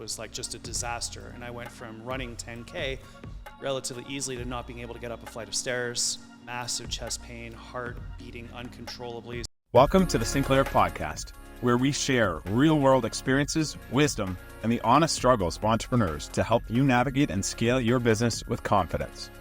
was like just a disaster. And I went from running 10K relatively easily to not being able to get up a flight of stairs, massive chest pain, heart beating uncontrollably. Welcome to the Sinclair podcast, where we share real-world experiences, wisdom, and the honest struggles of entrepreneurs to help you navigate and scale your business with confidence.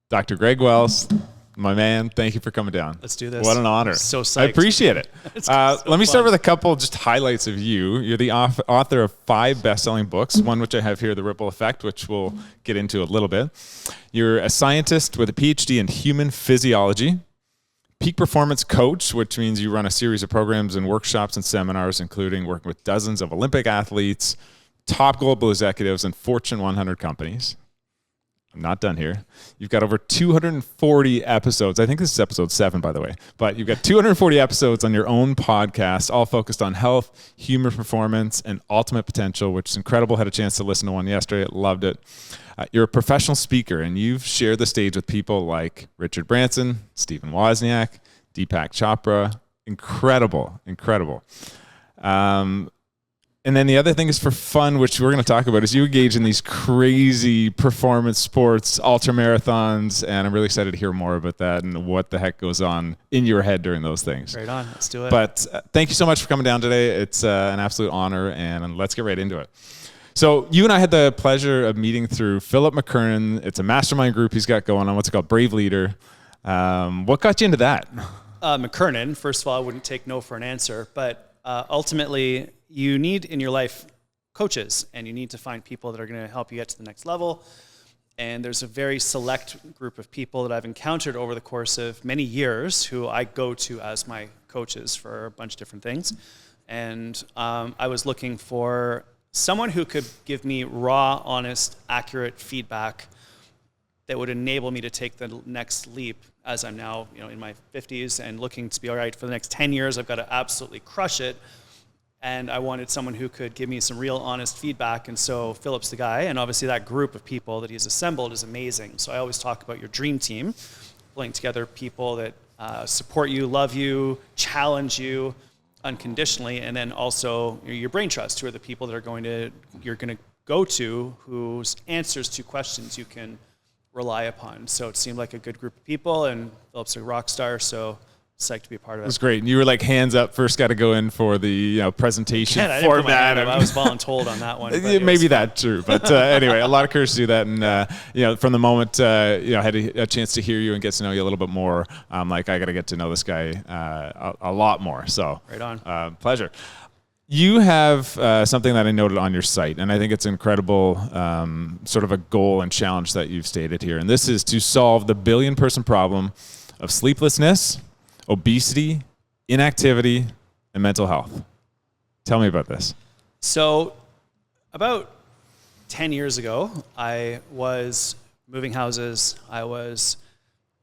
Dr. Greg Wells, my man, thank you for coming down. Let's do this. What an honor. So psyched. I appreciate it. Let me start fun. with a couple just highlights of you. You're the author of 5 best-selling books, one which I have here, The Ripple Effect, which we'll get into a little bit. You're a scientist with a PhD in human physiology, peak performance coach, which means you run a series of programs and workshops and seminars, including working with dozens of Olympic athletes, top global executives, and Fortune 100 companies. I'm not done here. You've got over 240 episodes. I think this is episode 7, by the way. But you've got 240 episodes on your own podcast, all focused on health, human performance, and ultimate potential, which is incredible. Had a chance to listen to one yesterday. Loved it. You're a professional speaker, and you've shared the stage with people like Richard Branson, Stephen Wozniak, Deepak Chopra. Incredible. And then the other thing is for fun, which we're going to talk about, is you engage in these crazy performance sports, ultra marathons, and I'm really excited to hear more about that and what the heck goes on in your head during those things. Right on. Let's do it. But thank you so much for coming down today. It's an absolute honor, and let's get right into it. So you and I had the pleasure of meeting through Philip McKernan. It's a mastermind group he's got going on. What's it called? Brave Leader. What got you into that? McKernan, first of all, I wouldn't take no for an answer, but ultimately you need in your life coaches, and you need to find people that are going to help you get to the next level. And there's a very select group of people that I've encountered over the course of many years who I go to as my coaches for a bunch of different things. And I was looking for someone who could give me raw, honest, accurate feedback that would enable me to take the next leap as I'm now, in my 50s and looking to be all right for the next 10 years. I've got to absolutely crush it. And I wanted someone who could give me some real honest feedback. And so Philip's the guy. And obviously that group of people that he's assembled is amazing. So I always talk about your dream team, pulling together people that support you, love you, challenge you unconditionally. And then also your brain trust, who are the people that you're going to go to, whose answers to questions you can rely upon. So it seemed like a good group of people, and Philip's a rock star. So psyched to be a part of it. It was great. And you were like hands up, first got to go in for the presentation format. I was voluntold on that one. Maybe that's true. But anyway, a lot of courage to do that. And, from the moment, I had a chance to hear you and get to know you a little bit more, I got to get to know this guy a lot more. So right on. Pleasure. You have something that I noted on your site, and I think it's incredible, sort of a goal and challenge that you've stated here. And this is to solve the billion-person problem of sleeplessness, obesity, inactivity, and mental health. Tell me about this. So about 10 years ago, I was moving houses. I was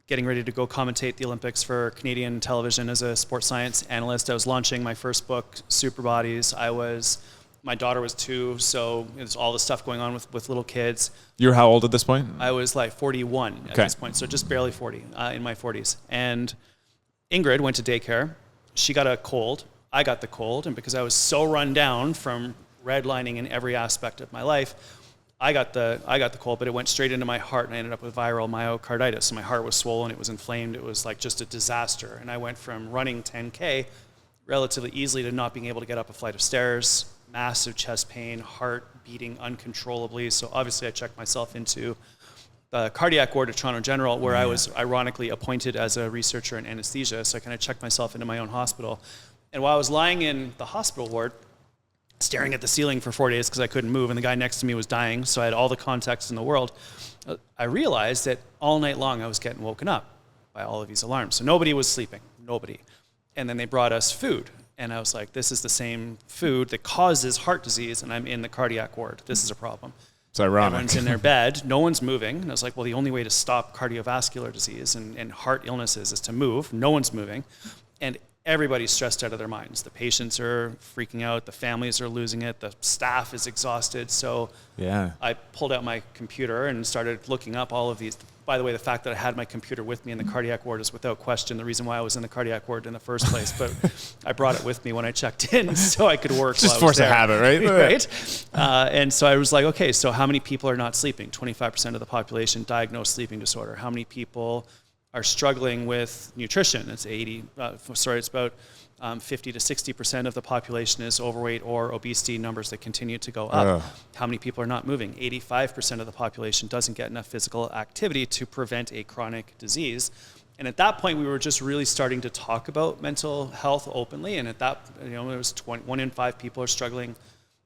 getting ready to go commentate the Olympics for Canadian television as a sports science analyst. I was launching my first book, Super Bodies. My daughter was 2, so there's all this stuff going on with little kids. You're how old at this point? I was like 41 at this point, so just barely 40, in my 40s. And Ingrid went to daycare. She got a cold. I got the cold. And because I was so run down from redlining in every aspect of my life, I got the cold, but it went straight into my heart, and I ended up with viral myocarditis. So my heart was swollen. It was inflamed. It was like just a disaster. And I went from running 10K relatively easily to not being able to get up a flight of stairs, massive chest pain, heart beating uncontrollably. So obviously I checked myself into the cardiac ward at Toronto General, where I was ironically appointed as a researcher in anesthesia. So I kind of checked myself into my own hospital. And while I was lying in the hospital ward, staring at the ceiling for 4 days because I couldn't move, and the guy next to me was dying, so I had all the context in the world, I realized that all night long I was getting woken up by all of these alarms. So nobody was sleeping, nobody. And then they brought us food. And I was like, this is the same food that causes heart disease, and I'm in the cardiac ward. This is a problem. It's ironic. Everyone's in their bed. No one's moving. And I was like, well, the only way to stop cardiovascular disease and heart illnesses is to move. No one's moving. And everybody's stressed out of their minds. The patients are freaking out. The families are losing it. The staff is exhausted. So I pulled out my computer and started looking up all of these. By the way, the fact that I had my computer with me in the cardiac ward is without question the reason why I was in the cardiac ward in the first place. But I brought it with me when I checked in so I could work. Just force a habit, right? Right. And so I was like, okay, so how many people are not sleeping? 25% of the population diagnosed sleeping disorder. How many people are struggling with nutrition? It's about 50 to 60% of the population is overweight or obesity, numbers that continue to go up. How many people are not moving? 85% of the population doesn't get enough physical activity to prevent a chronic disease. And at that point, we were just really starting to talk about mental health openly. And at that, it was 1 in 5 people are struggling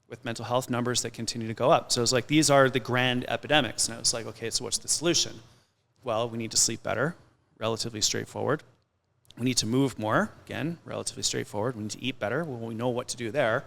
with mental health, numbers that continue to go up. So it was like, these are the grand epidemics. And I was like, okay, so what's the solution? Well, we need to sleep better, relatively straightforward. We need to move more, again, relatively straightforward. We need to eat better. Well, we know what to do there.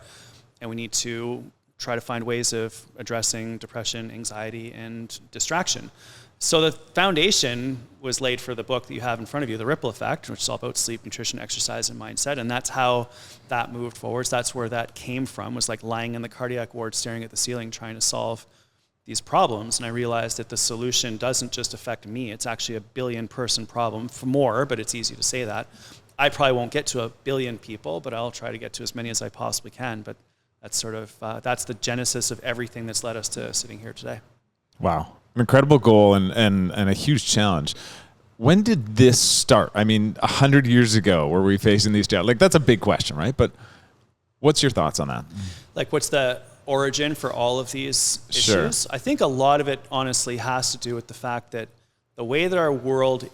And we need to try to find ways of addressing depression, anxiety, and distraction. So the foundation was laid for the book that you have in front of you, The Ripple Effect, which is all about sleep, nutrition, exercise, and mindset. And that's how that moved forward. So that's where that came from, was like lying in the cardiac ward, staring at the ceiling, trying to solve these problems. And I realized that the solution doesn't just affect me. It's actually a 1 billion person problem, for more, but it's easy to say that. I probably won't get to 1 billion people, but I'll try to get to as many as I possibly can. But that's sort of, that's the genesis of everything that's led us to sitting here today. Wow. An incredible goal and a huge challenge. When did this start? I mean, 100 years ago, were we facing these challenges? Like, that's a big question, right? But what's your thoughts on that? Like, what's the origin for all of these issues? Sure. I think a lot of it honestly has to do with the fact that the way that our world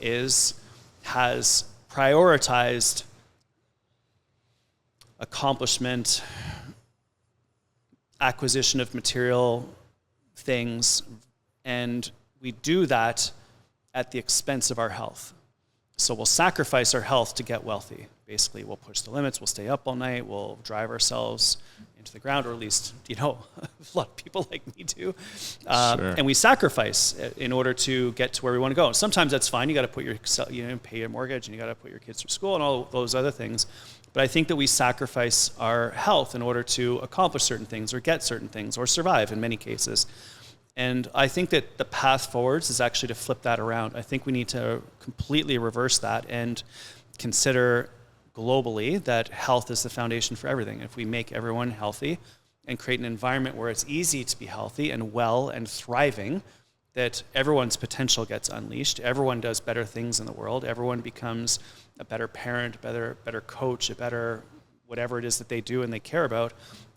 has prioritized accomplishment, acquisition of material things, and we do that at the expense of our health. So we'll sacrifice our health to get wealthy. Basically, we'll push the limits, we'll stay up all night, we'll drive ourselves into the ground, or at least, a lot of people like me do. Sure. And we sacrifice in order to get to where we want to go. Sometimes that's fine. You got to put pay your mortgage, and you got to put your kids through school and all those other things. But I think that we sacrifice our health in order to accomplish certain things or get certain things or survive in many cases. And I think that the path forwards is actually to flip that around. I think we need to completely reverse that and consider globally that health is the foundation for everything. If we make everyone healthy and create an environment where it's easy to be healthy and well and thriving, that everyone's potential gets unleashed, everyone does better things in the world, everyone becomes a better parent, better coach, a better whatever it is that they do and they care about.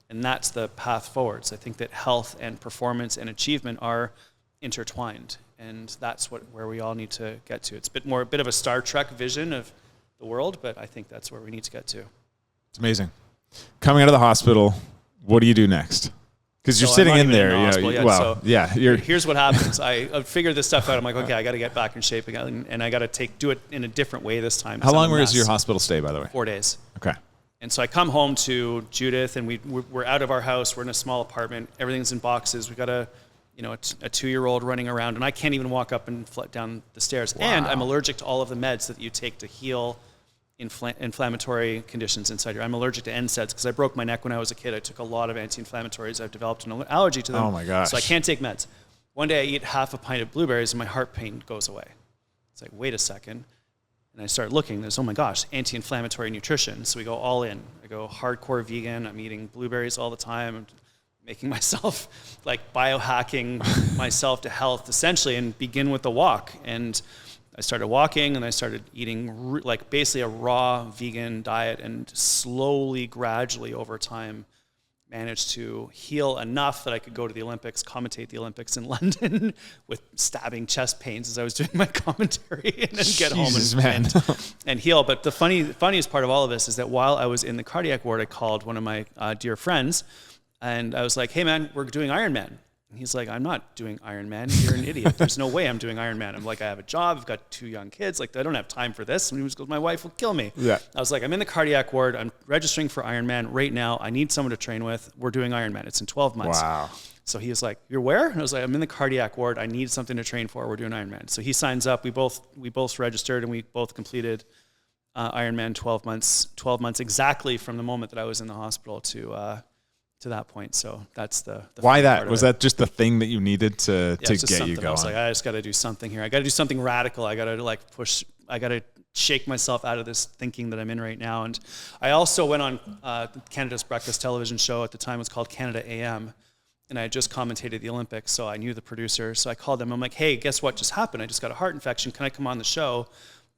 And that's the path forwards. I think that health and performance and achievement are intertwined, and that's where we all need to get to. It's a bit of a Star Trek vision of the world, but I think that's where we need to get to. It's amazing. Coming out of the hospital, what do you do next? Because you're sitting in there. Here's what happens. I figured this stuff out. I'm like, okay, I got to get back in shape again, and I got to do it in a different way this time. How long was your hospital stay, by the way? 4 days. Okay. And so I come home to Judith, and we're out of our house. We're in a small apartment. Everything's in boxes. We got a 2-year-old running around, and I can't even walk up and down the stairs. Wow. And I'm allergic to all of the meds that you take to heal inflammatory conditions inside you. I'm allergic to NSAIDs because I broke my neck when I was a kid. I took a lot of anti-inflammatories. I've developed an allergy to them. Oh my gosh. So I can't take meds. One day I eat half a pint of blueberries and my heart pain goes away. It's like, wait a second. And I start looking, there's, oh my gosh, anti-inflammatory nutrition. So we go all in. I go hardcore vegan. I'm eating blueberries all the time. I'm making myself, like biohacking myself to health essentially, and begin with the walk. And I started walking, and I started eating like basically a raw vegan diet, and slowly, gradually over time, managed to heal enough that I could go to the Olympics, commentate the Olympics in London with stabbing chest pains as I was doing my commentary, and then get home and heal. But the funniest part of all of this is that while I was in the cardiac ward, I called one of my dear friends, and I was like, hey man, we're doing Ironman. And he's like, I'm not doing Ironman. You're an idiot. There's no way I'm doing Ironman. I'm like, I have a job. I've got 2 young kids. Like, I don't have time for this. And he goes, my wife will kill me. Yeah. I was like, I'm in the cardiac ward. I'm registering for Ironman right now. I need someone to train with. We're doing Ironman. It's in 12 months. Wow. So he was like, you're where? And I was like, I'm in the cardiac ward. I need something to train for. We're doing Ironman. So he signs up. We both registered, and we both completed Ironman 12 months exactly from the moment that I was in the hospital to that point. So that's the Why fun that? part of Was it. that just the thing that you needed to It's just get you something. I was going? like, I just got to do something here. I got to do something radical. I got to like push. I got to shake myself out of this thinking that I'm in right now. And I also went on Canada's breakfast television show at the time. It was called Canada AM. And I had just commentated the Olympics, so I knew the producer. So I called them. I'm like, hey, guess what just happened? I just got a heart infection. Can I come on the show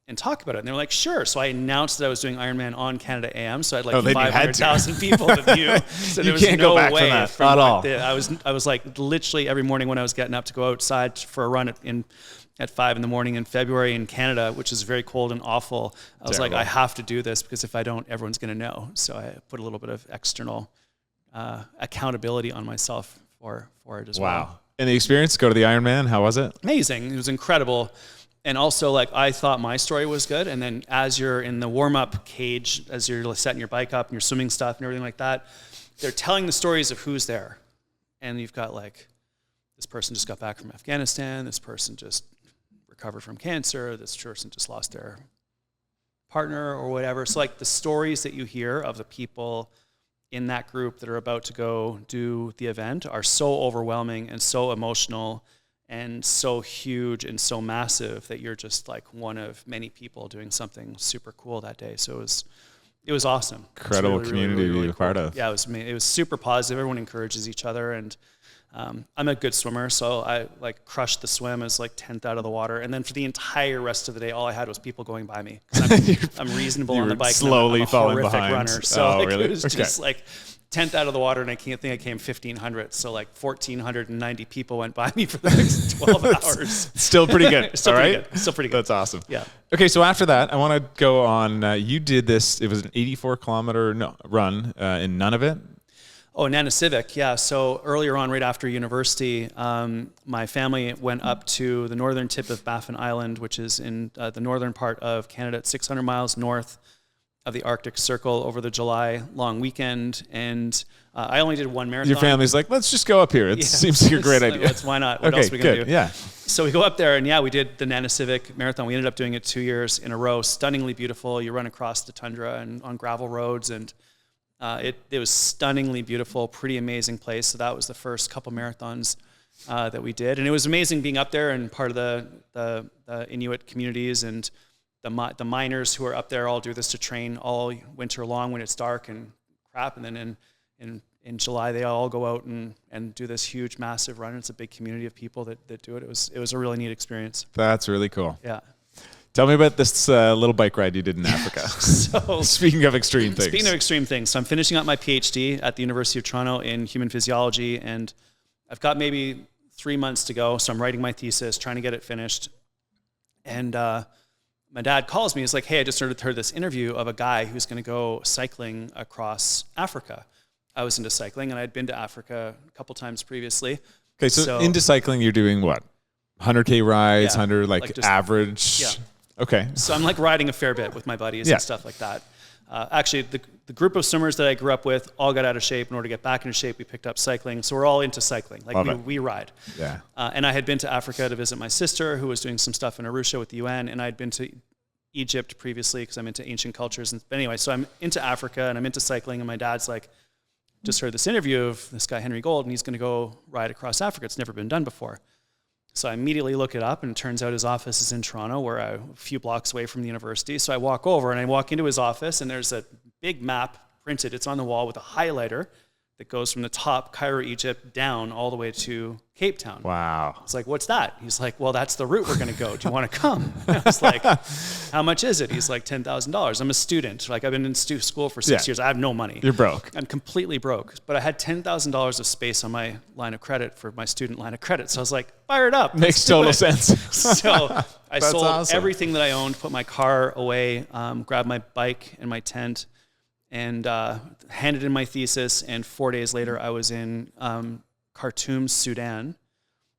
and talk about it? And they were like, sure. So I announced that I was doing Ironman on Canada AM. So I had like then you had to. 500,000 people that knew. So there was can't no go back way from that at all. I was like literally every morning when I was getting up to go outside for a run at 5 a.m. in February in Canada, which is very cold and awful. I was like, I have to do this because if I don't, everyone's going to know. So I put a little bit of external accountability on myself for it as well. Wow. And the experience, go to the Ironman, how was it? Amazing. It was incredible. And also, like, I thought my story was good. And then as you're in the warm-up cage, as you're setting your bike up and your swimming stuff and everything like that, they're telling the stories of who's there. And you've got, like, this person just got back from Afghanistan. This person just recovered from cancer. This person just lost their partner or whatever. So, like, the stories that you hear of the people in that group that are about to go do the event are so overwhelming and so emotional and so huge and so massive that you're just like one of many people doing something super cool that day. So it was awesome. Incredible community to be a part of. Yeah, it was super positive. Everyone encourages each other, and I'm a good swimmer, so I like crushed the swim. I was like 10th out of the water, and then for the entire rest of the day, all I had was people going by me. 'Cause I'm reasonable on the bike. Slowly I'm a falling horrific behind. runner, so really? it was just like 10th out of the water, and I can't think I came 1,500. So like 1,490 people went by me for the next 12 hours. Still pretty good. Still all pretty right? good. Still pretty good. That's awesome. Yeah. Okay, so after that, I want to go on. You did this. It was an 84-kilometer run in Nunavut. Oh, Nana Civic, yeah. So earlier on, right after university, my family went up to the northern tip of Baffin Island, which is in the northern part of Canada, at 600 miles north of the Arctic Circle over the July long weekend. And I only did one marathon. Your family's like, let's just go up here. It seems like a great idea. Why not? What else are we going to do? Yeah. So we go up there, and yeah, we did the Nana Civic Marathon. We ended up doing it 2 years in a row. Stunningly beautiful. You run across the tundra and on gravel roads, and it was stunningly beautiful, pretty amazing place. So that was the first couple marathons that we did. And it was amazing being up there and part of the Inuit communities, and the miners who are up there all do this to train all winter long when it's dark and crap. And then in July, they all go out and do this huge, massive run. It's a big community of people that do it. It was a really neat experience. That's really cool. Yeah. Tell me about this little bike ride you did in Africa. So Speaking of extreme things. Speaking of extreme things, so I'm finishing up my PhD at the University of Toronto in human physiology, and I've got maybe 3 months to go. So I'm writing my thesis, trying to get it finished. And my dad calls me. He's like, hey, I just heard this interview of a guy who's going to go cycling across Africa. I was into cycling, and I'd been to Africa a couple times previously. Okay, so into cycling, you're doing what? 100K rides, 100 like just average? Yeah. Okay. So I'm like riding a fair bit with my buddies and stuff like that. Actually, the group of swimmers that I grew up with all got out of shape. In order to get back into shape, we picked up cycling. So we're all into cycling. Like we ride. Yeah. And I had been to Africa to visit my sister, who was doing some stuff in Arusha with the UN, and I'd been to Egypt previously because I'm into ancient cultures. But anyway, so I'm into Africa and I'm into cycling, and my dad's like, just heard this interview of this guy, Henry Gold, and he's going to go ride across Africa. It's never been done before. So I immediately look it up, and it turns out his office is in Toronto, where I'm a few blocks away from the university. So I walk over, and I walk into his office, and there's a big map printed. It's on the wall with a highlighter that goes from the top, Cairo, Egypt, down all the way to Cape Town. Wow. I was like, what's that? He's like, well, that's the route we're going to go. Do you want to come? And I was like, how much is it? He's like, $10,000. I'm a student. Like, I've been in school for 6 years. I have no money. You're broke. I'm completely broke. But I had $10,000 of space on my line of credit for my student line of credit. So I was like, fire it up. Makes total sense. So I sold awesome. everything that I owned, put my car away, grabbed my bike and my tent, and handed in my thesis. And 4 days later, I was in Khartoum, Sudan,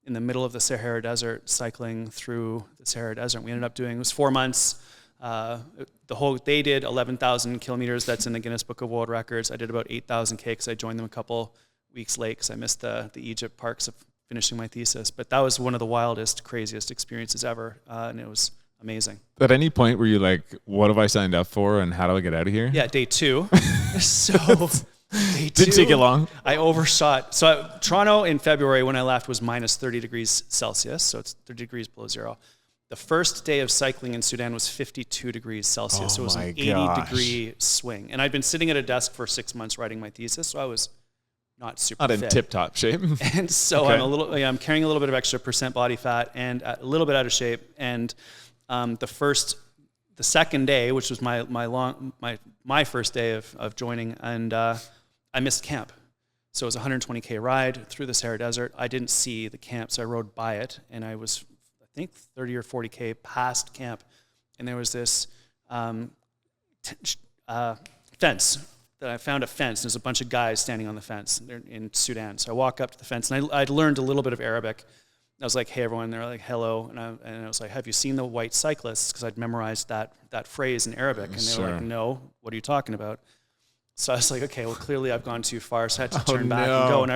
in the middle of the Sahara Desert, cycling through the Sahara Desert. We ended up doing, it was 4 months. They did 11,000 kilometers. That's in the Guinness Book of World Records. I did about 8,000K because I joined them a couple weeks late because I missed the Egypt parks of finishing my thesis. But that was one of the wildest, craziest experiences ever. And it was amazing. At any point were you like, what have I signed up for and how do I get out of here? Yeah, day 2. So day 2, Didn't take it long. I overshot. So Toronto in February when I left was minus 30 degrees Celsius. So it's 30 degrees below zero. The first day of cycling in Sudan was 52 degrees Celsius. So it was an 80-degree swing. And I'd been sitting at a desk for 6 months writing my thesis, so I was not super Not in fit. tip-top shape. And so Okay. I'm carrying a little bit of extra percent body fat and a little bit out of shape. And the second day, which was my first day of joining, and I missed camp. So it was a 120K ride through the Sahara Desert. I didn't see the camp, so I rode by it, and I was, I think, 30 or 40K past camp, and there was this fence. That I found a fence. There's a bunch of guys standing on the fence in Sudan. So I walk up to the fence, and I'd learned a little bit of Arabic. I was like, "Hey, everyone!" They're like, "Hello," and I was like, "Have you seen the white cyclists?" Because I'd memorized that phrase in Arabic, and they were like, "No, what are you talking about?" So I was like, "Okay, well, clearly I've gone too far." So I had to turn back and go, and I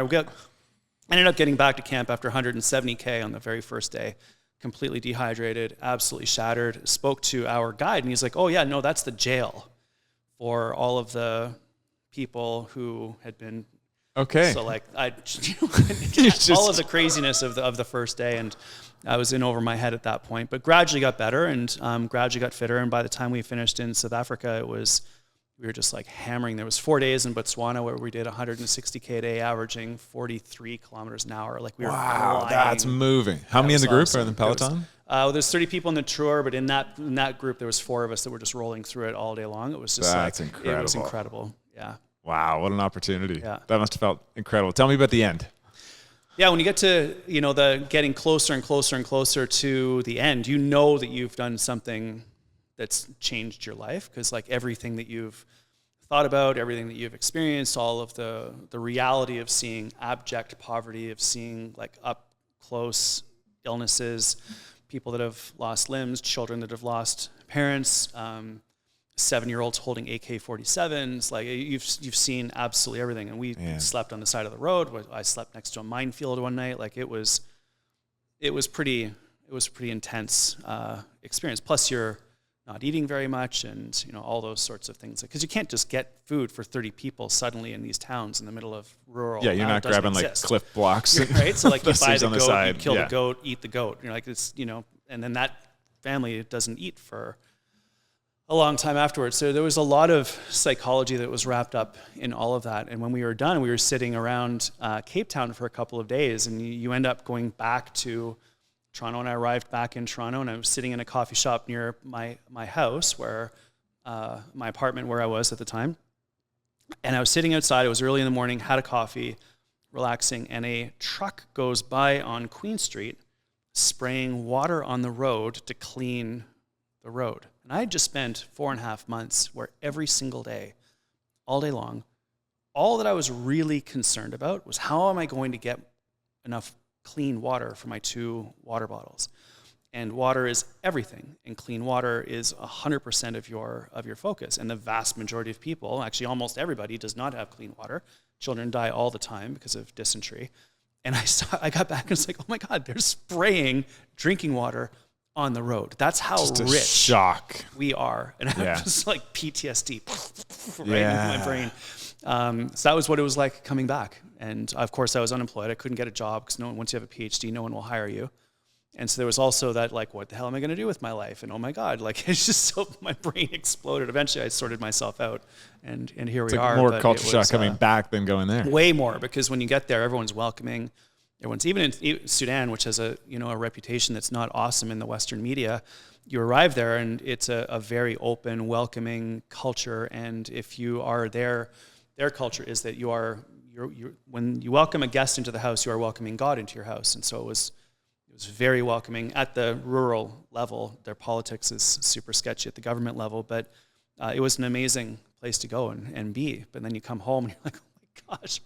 ended up getting back to camp after 170K on the very first day, completely dehydrated, absolutely shattered. Spoke to our guide, and he's like, "Oh yeah, no, that's the jail for all of the people who had been." Okay. So like all of the craziness of the first day, and I was in over my head at that point, but gradually got better and gradually got fitter. And by the time we finished in South Africa, we were just like hammering. There was 4 days in Botswana where we did 160K a day, averaging 43 kilometers an hour. Like we were flying. That's moving. How many in the group are in the peloton? There's 30 people in the tour, but in that group there was 4 of us that were just rolling through it all day long. It was just incredible. It was incredible. Yeah. Wow, what an opportunity. Yeah. That must have felt incredible. Tell me about the end. Yeah, when you get to, the getting closer and closer and closer to the end, you know that you've done something that's changed your life, because like everything that you've thought about, everything that you've experienced, all of the reality of seeing abject poverty, of seeing like up close illnesses, people that have lost limbs, children that have lost parents, 7-year-olds holding AK-47s, like you've seen absolutely everything. And we slept on the side of the road. I slept next to a minefield one night. Like it was pretty intense experience. Plus you're not eating very much, and all those sorts of things, because you can't just get food for 30 people suddenly in these towns in the middle of rural. Yeah, you're not grabbing like cliff blocks, right? So like you buy the goat, you kill the goat, eat the goat. You're like, it's and then that family doesn't eat for a long time afterwards. So there was a lot of psychology that was wrapped up in all of that. And when we were done, we were sitting around Cape Town for a couple of days, and you end up going back to Toronto. And I arrived back in Toronto, and I was sitting in a coffee shop near my house, where my apartment where I was at the time. And I was sitting outside. It was early in the morning, had a coffee, relaxing, and a truck goes by on Queen Street spraying water on the road to clean the road. And I had just spent 4.5 months where every single day, all day long, all that I was really concerned about was how am I going to get enough clean water for my 2 water bottles. And water is everything, and clean water is 100% of your focus. And the vast majority of people, actually almost everybody, does not have clean water. Children die all the time because of dysentery. And I got back and was like, oh my God, they're spraying drinking water on the road. That's how Just a rich shock we are. And I was just like PTSD right in my brain. So that was what it was like coming back. And of course I was unemployed. I couldn't get a job because once you have a PhD, no one will hire you. And so there was also that, like, what the hell am I going to do with my life? And oh my God, like it's just so my brain exploded. Eventually I sorted myself out, and here we are. More culture shock coming back than going there. Way more, because when you get there, everyone's welcoming. Everyone's, even in Sudan, which has a reputation that's not awesome in the Western media, you arrive there and it's a very open, welcoming culture. And if you are there, their culture is that you're when you welcome a guest into the house, you are welcoming God into your house. And so it was very welcoming at the rural level. Their politics is super sketchy at the government level, but it was an amazing place to go and be. But then you come home and you're like, oh my gosh,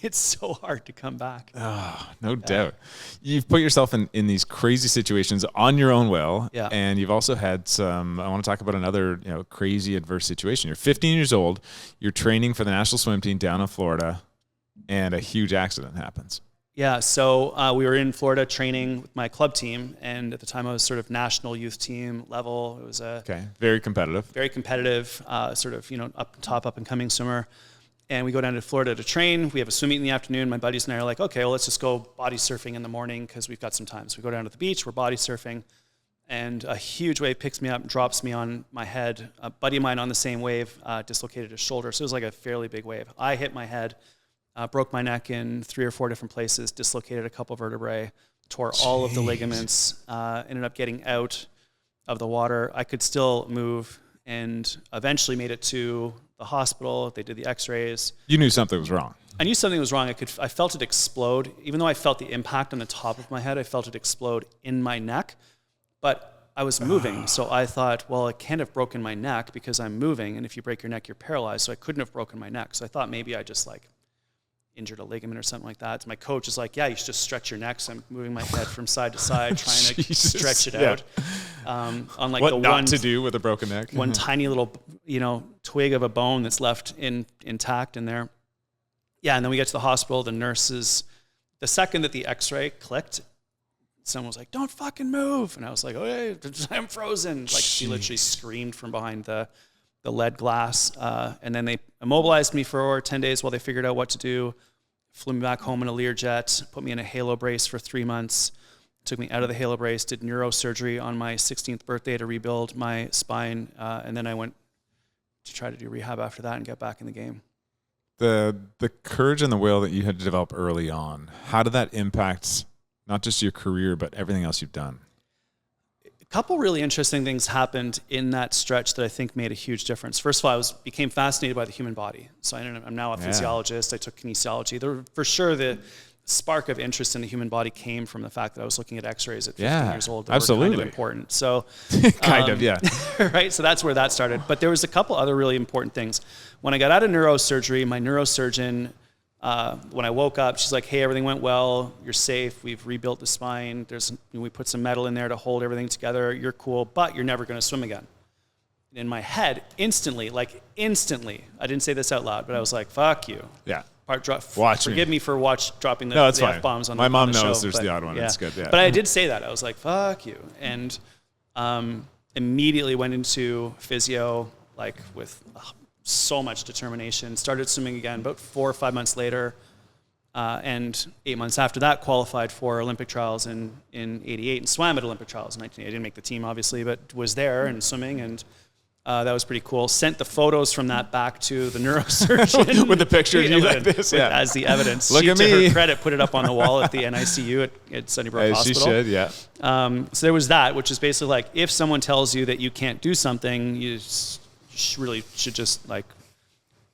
it's so hard to come back. Oh, no doubt. You've put yourself in these crazy situations on your own will, and you've also had some, I want to talk about another crazy adverse situation. You're 15 years old, you're training for the national swim team down in Florida, and a huge accident happens. Yeah, so we were in Florida training with my club team, and at the time I was sort of national youth team level. It was Very competitive. Very competitive, sort of, up and coming swimmer. And we go down to Florida to train. We have a swim meet in the afternoon. My buddies and I are like, okay, well, let's just go body surfing in the morning because we've got some time. So we go down to the beach, we're body surfing, and a huge wave picks me up and drops me on my head. A buddy of mine on the same wave dislocated his shoulder, so it was like a fairly big wave. I hit my head, broke my neck in 3 or 4 different places, dislocated a couple vertebrae, tore all of the ligaments, ended up getting out of the water. I could still move and eventually made it to the hospital. They did the x-rays. You knew something was wrong. I knew something was wrong. I felt it explode. Even though I felt the impact on the top of my head, I felt it explode in my neck. But I was moving, so I thought, well, it can't have broken my neck because I'm moving, and if you break your neck, you're paralyzed, so I couldn't have broken my neck. So I thought maybe I just injured a ligament or something like that. So my coach was like, yeah, you should just stretch your neck. So I'm moving my head from side to side, trying to stretch it out. On what the not to do with a broken neck? One tiny little, twig of a bone that's left intact in there. Yeah, and then we get to the hospital. The nurses, the second that the x-ray clicked, someone was like, don't fucking move. And I was like, oh, hey, I'm frozen. Like, she literally screamed from behind the lead glass. And then they immobilized me for 10 days while they figured out what to do. Flew me back home in a Learjet, put me in a halo brace for 3 months, took me out of the halo brace, did neurosurgery on my 16th birthday to rebuild my spine. And then I went to try to do rehab after that and get back in the game. The courage and the will that you had to develop early on, how did that impact not just your career, but everything else you've done? A couple really interesting things happened in that stretch that I think made a huge difference. First of all, I became fascinated by the human body. So I'm now a physiologist. I took kinesiology. For sure, the spark of interest in the human body came from the fact that I was looking at x-rays at 15 years old that absolutely. were kind of important. So, yeah. Right? So that's where that started. But there was a couple other really important things. When I got out of neurosurgery, my neurosurgeon, when I woke up, she's like, hey, everything went well. You're safe. We've rebuilt the spine. We put some metal in there to hold everything together. You're cool, but you're never going to swim again. In my head, instantly, I didn't say this out loud, but I was like, fuck you. Yeah. Forgive me for dropping the F-bombs on my mom on the knows show, there's but, the odd one. Yeah. It's good. Yeah. But I did say that. I was like, fuck you. And immediately went into physio, with so much determination. Started swimming again about 4 or 5 months later. And 8 months after that, qualified for Olympic trials in 88 and swam at Olympic trials in 1988. I didn't make the team, obviously, but was there and swimming, and that was pretty cool. Sent the photos from that back to the neurosurgeon. With the picture of you like this, as the evidence. Look at me. To her credit, put it up on the wall at the NICU at Sunnybrook Hospital. She should, yeah. So there was that, which is basically like, if someone tells you that you can't do something, you really should just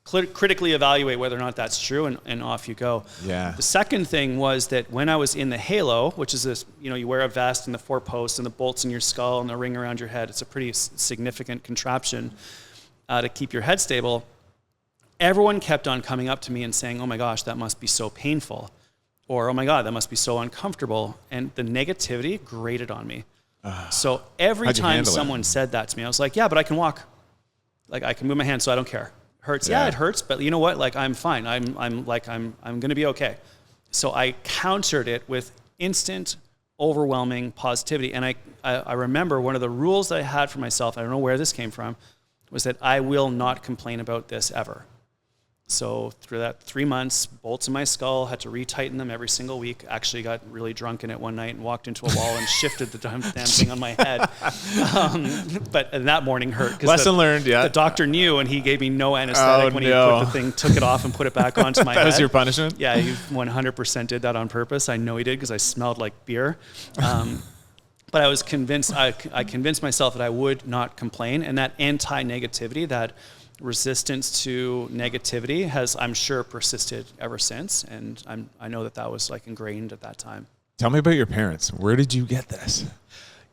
critically evaluate whether or not that's true, and off you go. Yeah. The second thing was that when I was in the halo, which is this, you wear a vest and the 4 posts and the bolts in your skull and the ring around your head. It's a pretty significant contraption to keep your head stable. Everyone kept on coming up to me and saying, oh my gosh, that must be so painful. Or, oh my God, that must be so uncomfortable. And the negativity grated on me. So every time someone said that to me, I was like, yeah, but I can walk. I can move my hands, so I don't care. Hurts. Yeah, it hurts, but you know what? I'm fine. I'm going to be okay. So I countered it with instant, overwhelming positivity. And I remember one of the rules that I had for myself, I don't know where this came from, was that I will not complain about this ever. So through that 3 months, bolts in my skull, had to retighten them every single week. Actually got really drunk in it one night and walked into a wall and shifted the damn thing on my head. But that morning hurt. Lesson learned, yeah. The doctor knew, and he gave me no anesthetic when he put the thing, took it off and put it back onto my head. That was your punishment? Yeah, he 100% did that on purpose. I know he did because I smelled like beer. But I was convinced, I convinced myself that I would not complain. And that anti-negativity, that resistance to negativity has, I'm sure, persisted ever since. And I know that was ingrained at that time. Tell me about your parents. Where did you get this?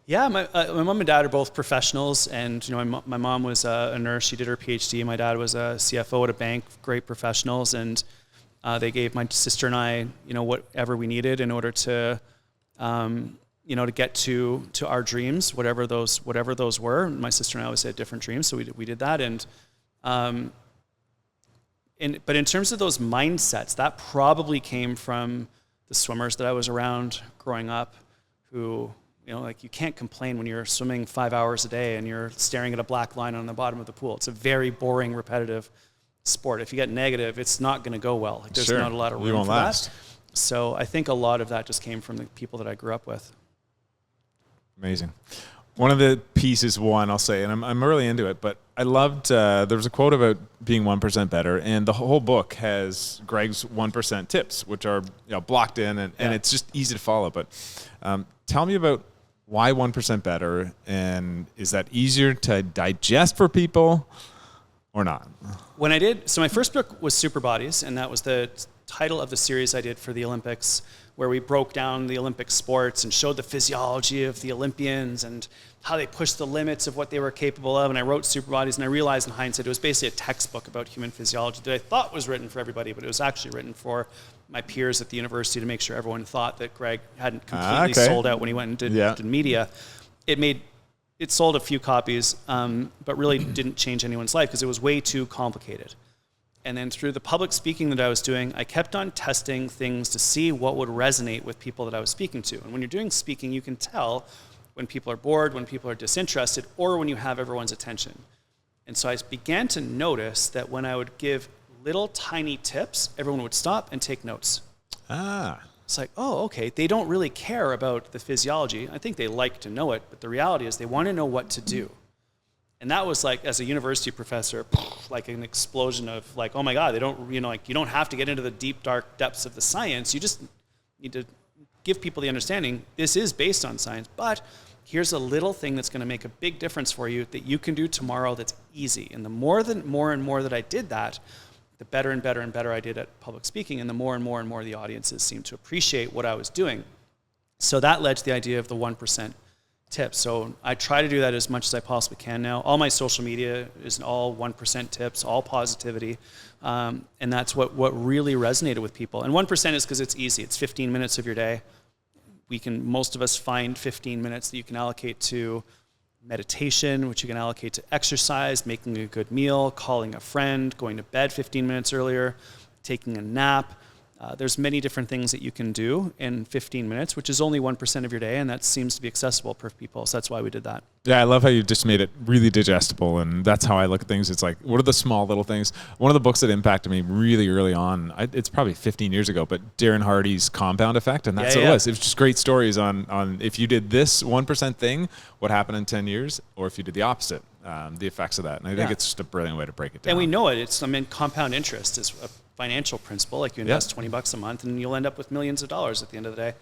Yeah, my mom and dad are both professionals, and my mom was a nurse. She did her PhD. My dad was a CFO at a bank. Great professionals, and they gave my sister and I, whatever we needed in order to, to get to our dreams, whatever those were. My sister and I always had different dreams, so we did that. And but in terms of those mindsets, that probably came from the swimmers that I was around growing up who, like you can't complain when you're swimming 5 hours a day and you're staring at a black line on the bottom of the pool. It's a very boring, repetitive sport. If you get negative, it's not going to go well. Like, there's not a lot of room for that. So I think a lot of that just came from the people that I grew up with. Amazing. One of the pieces, I'll say, and I'm really into it, but I loved, there was a quote about being 1% better, and the whole book has Greg's 1% tips, which are blocked in, and it's just easy to follow. But tell me about why 1% better, and is that easier to digest for people or not? So my first book was Super Bodies, and that was the title of the series I did for the Olympics, where we broke down the Olympic sports and showed the physiology of the Olympians and how they pushed the limits of what they were capable of. And I wrote Super Bodies, and I realized in hindsight it was basically a textbook about human physiology that I thought was written for everybody, but it was actually written for my peers at the university to make sure everyone thought that Greg hadn't completely sold out when he went and did media. It sold a few copies, but really didn't change anyone's life because it was way too complicated. And then through the public speaking that I was doing, I kept on testing things to see what would resonate with people that I was speaking to. And when you're doing speaking, you can tell when people are bored, when people are disinterested, or when you have everyone's attention. And so I began to notice that when I would give little tiny tips, everyone would stop and take notes. It's like, oh, okay, they don't really care about the physiology. I think they like to know it, but the reality is they want to know what to do. And that was like, as a university professor, like an explosion of like, oh my God, they don't, you don't have to get into the deep, dark depths of the science. You just need to give people the understanding this is based on science, but here's a little thing that's going to make a big difference for you that you can do tomorrow that's easy. And the more and more that I did that, the better and better and better I did at public speaking, and the more and more the audiences seemed to appreciate what I was doing. So that led to the idea of the 1% tips. So I try to do that as much as I possibly can now. All my social media is all 1% tips, all positivity. And that's what really resonated with people. And 1% is because it's easy. It's 15 minutes of your day. Most of us find 15 minutes that you can allocate to meditation, which you can allocate to exercise, making a good meal, calling a friend, going to bed 15 minutes earlier, taking a nap. There's many different things that you can do in 15 minutes, which is only 1% of your day, and that seems to be accessible for people. So that's why we did that. Yeah, I love how you just made it really digestible, and that's how I look at things. It's like, what are the small little things? One of the books that impacted me really early on, it's probably 15 years ago, but Darren Hardy's Compound Effect, and that's what it was. It was just great stories on if you did this 1% thing, what happened in 10 years, or if you did the opposite, the effects of that. And I think it's just a brilliant way to break it down. And we know it. Compound interest is a financial principle. Like you invest $20 a month and you'll end up with millions of dollars at the end of the day.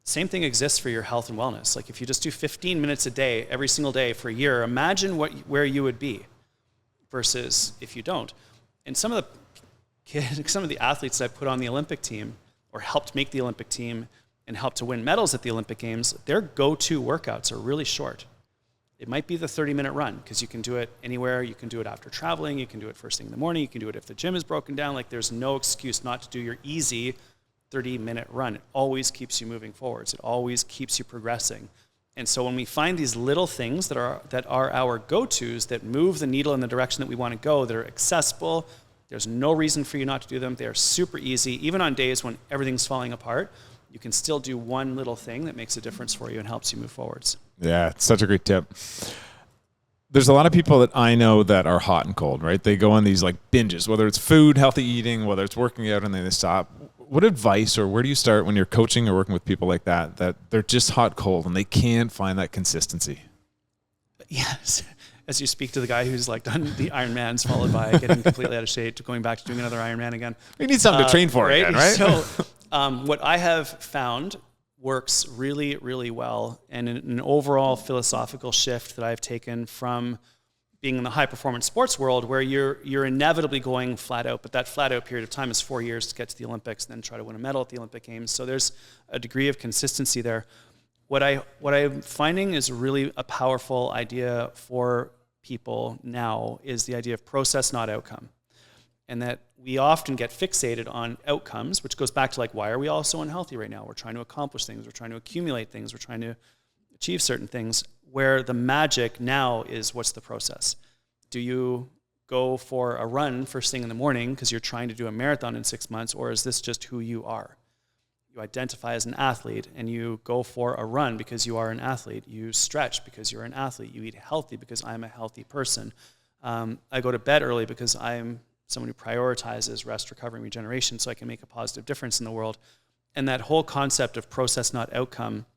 Same thing exists for your health and wellness. Like if you just do 15 minutes a day, every single day for a year, imagine where you would be versus if you don't. And some of the athletes I put on the Olympic team or helped make the Olympic team and helped to win medals at the Olympic Games, their go-to workouts are really short. It might be the 30-minute run because you can do it anywhere. You can do it after traveling. You can do it first thing in the morning. You can do it if the gym is broken down. Like there's no excuse not to do your easy 30-minute run. It always keeps you moving forwards. It always keeps you progressing. And so when we find these little things that are our go-tos that move the needle in the direction that we want to go, that are accessible, there's no reason for you not to do them. They are super easy. Even on days when everything's falling apart, you can still do one little thing that makes a difference for you and helps you move forwards. Yeah, it's such a great tip. There's a lot of people that I know that are hot and cold, right? They go on these like binges, whether it's food, healthy eating, whether it's working out, and then they stop. What advice or where do you start when you're coaching or working with people like that they're just hot cold and they can't find that consistency? Yes. As you speak to the guy who's like done the Ironmans followed by getting completely out of shape to going back to doing another Ironman again. You need something to train for right? Again, right? So what I have found works really, really well, and an overall philosophical shift that I've taken from being in the high-performance sports world where you're inevitably going flat out, but that flat out period of time is 4 years to get to the Olympics and then try to win a medal at the Olympic Games. So there's a degree of consistency there. What I'm finding is really a powerful idea for people now is the idea of process, not outcome. And that we often get fixated on outcomes, which goes back to like, why are we all so unhealthy right now? We're trying to accomplish things. We're trying to accumulate things. We're trying to achieve certain things, where the magic now is what's the process? Do you go for a run first thing in the morning because you're trying to do a marathon in 6 months, or is this just who you are? You identify as an athlete and you go for a run because you are an athlete. You stretch because you're an athlete. You eat healthy because I'm a healthy person. I go to bed early because I'm someone who prioritizes rest, recovery, and regeneration so I can make a positive difference in the world. And that whole concept of process, not outcome,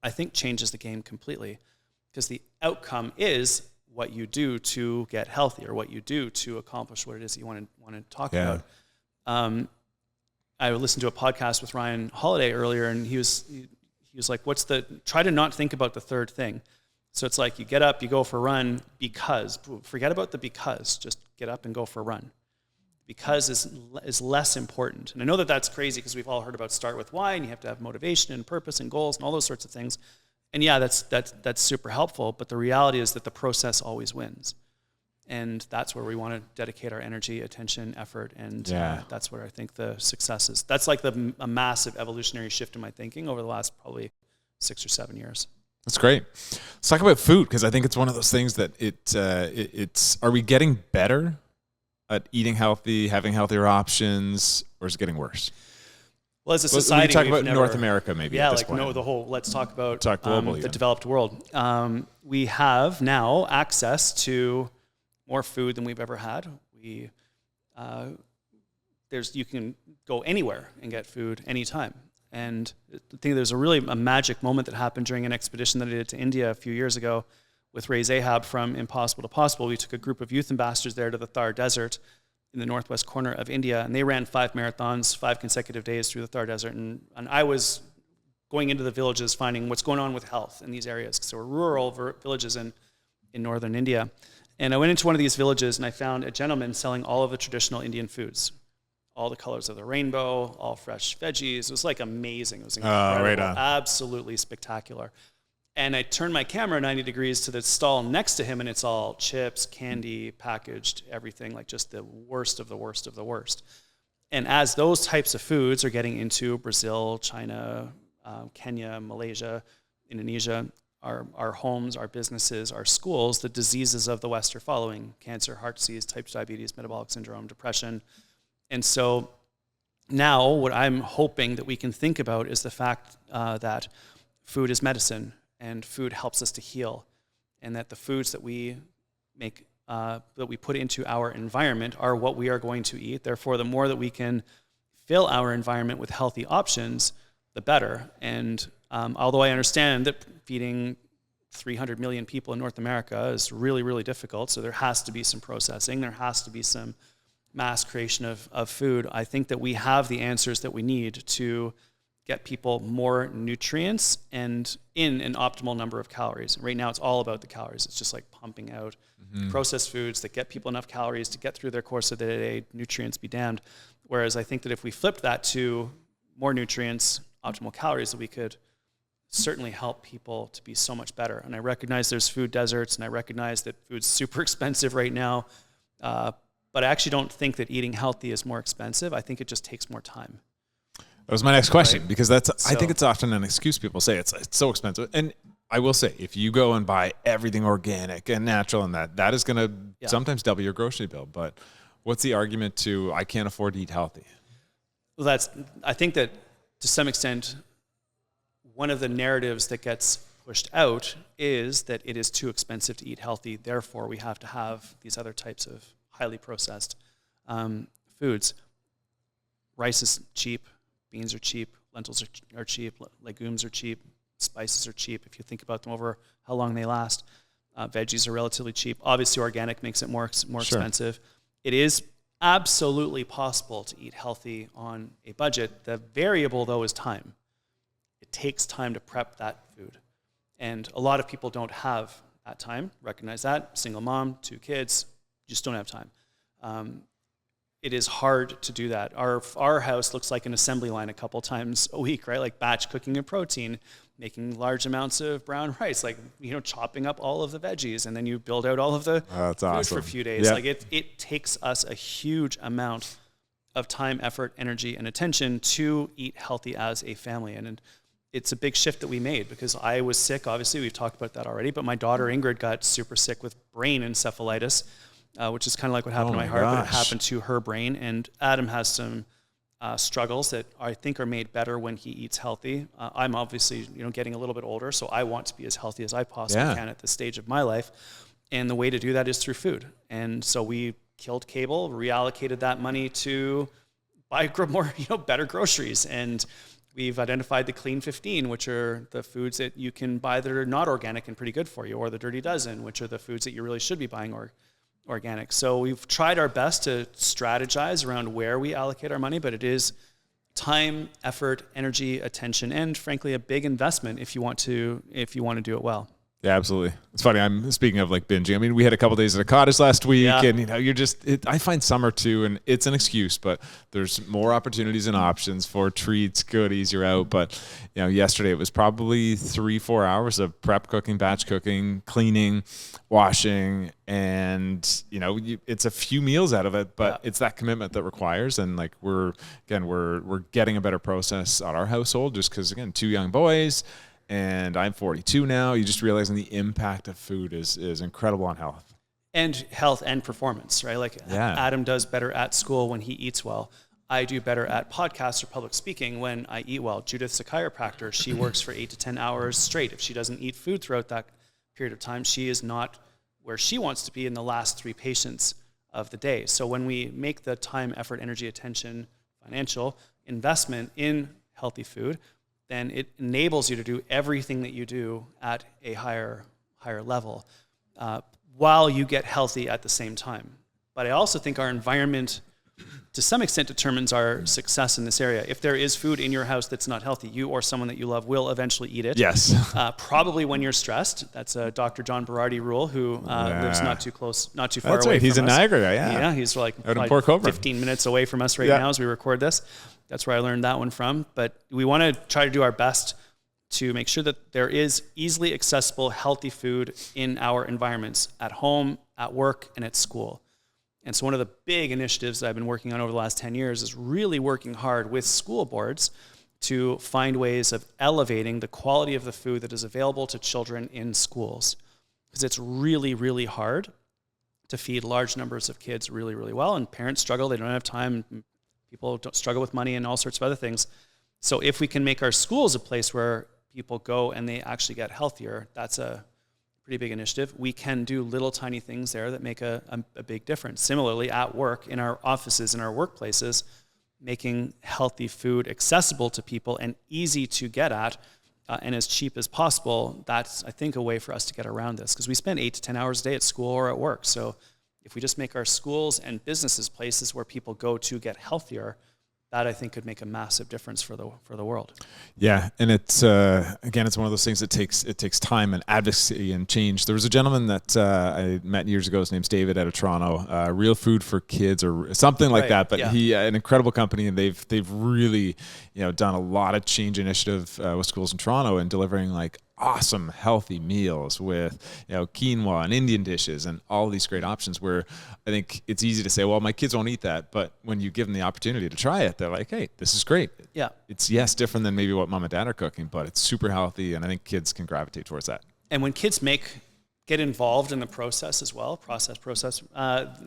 I think changes the game completely, because the outcome is what you do to get healthy or what you do to accomplish what it is that you want to talk about. I listened to a podcast with Ryan Holiday earlier, and he was like, try to not think about the third thing. So it's like you get up, you go for a run because, forget about the because, just get up and go for a run. Because is less important. And I know that that's crazy because we've all heard about start with why, and you have to have motivation and purpose and goals and all those sorts of things. And yeah, that's super helpful, but the reality is that the process always wins. And that's where we want to dedicate our energy, attention, effort, and that's where I think the success is. That's like a massive evolutionary shift in my thinking over the last probably 6 or 7 years. That's great. Let's talk about food, because I think it's one of those things that it's. Are we getting better at eating healthy, having healthier options, or is it getting worse? Well, as a society, we talk about North America, maybe. Yeah, at this like point. let's talk about globally, the developed world. We have now access to more food than we've ever had. You can go anywhere and get food anytime. And I think there's a magic moment that happened during an expedition that I did to India a few years ago with Ray Zahab from Impossible to Possible. We took a group of youth ambassadors there to the Thar Desert in the northwest corner of India, and they ran 5 marathons, 5 consecutive days through the Thar Desert. And I was going into the villages, finding what's going on with health in these areas, because there were rural villages in northern India. And I went into one of these villages, and I found a gentleman selling all of the traditional Indian foods, all the colors of the rainbow, all fresh veggies. It was like amazing. It was incredible, right on. Absolutely spectacular. And I turned my camera 90 degrees to the stall next to him, and it's all chips, candy, packaged, everything, like just the worst of the worst of the worst. And as those types of foods are getting into Brazil, China, Kenya, Malaysia, Indonesia, our homes, our businesses, our schools, the diseases of the West are following: cancer, heart disease, type 2 diabetes, metabolic syndrome, depression. And so now what I'm hoping that we can think about is the fact that food is medicine, and food helps us to heal, and that the foods that we make, that we put into our environment are what we are going to eat. Therefore, the more that we can fill our environment with healthy options, the better. And although I understand that feeding 300 million people in North America is really, really difficult, so there has to be some processing, there has to be some mass creation of food, I think that we have the answers that we need to get people more nutrients and in an optimal number of calories. Right now, it's all about the calories. It's just like pumping out processed foods that get people enough calories to get through their course of the day, nutrients be damned. Whereas I think that if we flipped that to more nutrients, optimal calories, that we could certainly help people to be so much better. And I recognize there's food deserts, and I recognize that food's super expensive right now. But I actually don't think that eating healthy is more expensive. I think it just takes more time. That was my next question, Right. because I think it's often an excuse. People say it's so expensive. And I will say, if you go and buy everything organic and natural, and that is going to sometimes double your grocery bill. But what's the argument to, I can't afford to eat healthy? Well, I think that to some extent, one of the narratives that gets pushed out is that it is too expensive to eat healthy. Therefore, we have to have these other types of highly processed foods. Rice is cheap. Beans are cheap, lentils are cheap, legumes are cheap, spices are cheap if you think about them over how long they last. Veggies are relatively cheap. Obviously, organic makes it more expensive. It is absolutely possible to eat healthy on a budget. The variable, though, is time. It takes time to prep that food. And a lot of people don't have that time. Recognize that. Single mom, 2 kids, just don't have time. It is hard to do that. Our house looks like an assembly line a couple times a week, right? Like batch cooking of protein, making large amounts of brown rice, like, chopping up all of the veggies, and then you build out all of the food for a few days. Yep. Like it takes us a huge amount of time, effort, energy, and attention to eat healthy as a family. And it's a big shift that we made, because I was sick. Obviously, we've talked about that already, but my daughter Ingrid got super sick with brain encephalitis, which is kind of like what happened to my heart, but it happened to her brain. And Adam has some struggles that I think are made better when he eats healthy. I'm obviously, getting a little bit older, so I want to be as healthy as I possibly can at this stage of my life. And the way to do that is through food. And so we killed cable, reallocated that money to buy more, better groceries. And we've identified the Clean 15, which are the foods that you can buy that are not organic and pretty good for you, or the Dirty Dozen, which are the foods that you really should be buying organic. So we've tried our best to strategize around where we allocate our money, but it is time, effort, energy, attention, and frankly, a big investment if you want to do it well. Yeah, absolutely. It's funny. I'm speaking of like binging. I mean, we had a couple days at a cottage last week, and I find summer too, and it's an excuse, but there's more opportunities and options for treats, goodies. You're out, but yesterday it was probably 3-4 hours of prep cooking, batch cooking, cleaning, washing, and it's a few meals out of it, but it's that commitment that requires. And like we're getting a better process at our household, just because again, 2 young boys. And I'm 42 now. You just realizing the impact of food is incredible on health. And health and performance, right? Like Adam does better at school when he eats well. I do better at podcasts or public speaking when I eat well. Judith's a chiropractor. She works for 8 to 10 hours straight. If she doesn't eat food throughout that period of time, she is not where she wants to be in the last 3 patients of the day. So when we make the time, effort, energy, attention, financial investment in healthy food, then it enables you to do everything that you do at a higher level while you get healthy at the same time. But I also think our environment, to some extent, determines our success in this area. If there is food in your house that's not healthy, you or someone that you love will eventually eat it. Yes. Probably when you're stressed. That's a Dr. John Berardi rule, who lives not too far That's away right. from us. He's in Niagara, Yeah, he's like out in Port Colborne. 15 minutes away from us now as we record this. That's where I learned that one from. But we want to try to do our best to make sure that there is easily accessible, healthy food in our environments, at home, at work, and at school. And so one of the big initiatives that I've been working on over the last 10 years is really working hard with school boards to find ways of elevating the quality of the food that is available to children in schools. Because it's really, really hard to feed large numbers of kids really, really well. And parents struggle. They don't have time. People don't struggle with money and all sorts of other things. So if we can make our schools a place where people go and they actually get healthier, that's a pretty big initiative. We can do little tiny things there that make a big difference. Similarly, at work, in our offices, in our workplaces, making healthy food accessible to people and easy to get at and as cheap as possible, that's, I think, a way for us to get around this. Because we spend 8 to 10 hours a day at school or at work. So if we just make our schools and businesses places where people go to get healthier, that I think could make a massive difference for the world. Yeah, and it's again, it's one of those things that takes time and advocacy and change. There was a gentleman that I met years ago. His name's David out of Toronto. Real Food for Kids or something like that. But he an incredible company, and they've really done a lot of change initiative with schools in Toronto and delivering like awesome healthy meals with quinoa and Indian dishes and all these great options, where I think it's easy to say, well, my kids won't eat that, but when you give them the opportunity to try it, they're like, hey, this is great. Yeah, it's different than maybe what mom and dad are cooking, but it's super healthy, and I think kids can gravitate towards that. And when kids get involved in the process as well,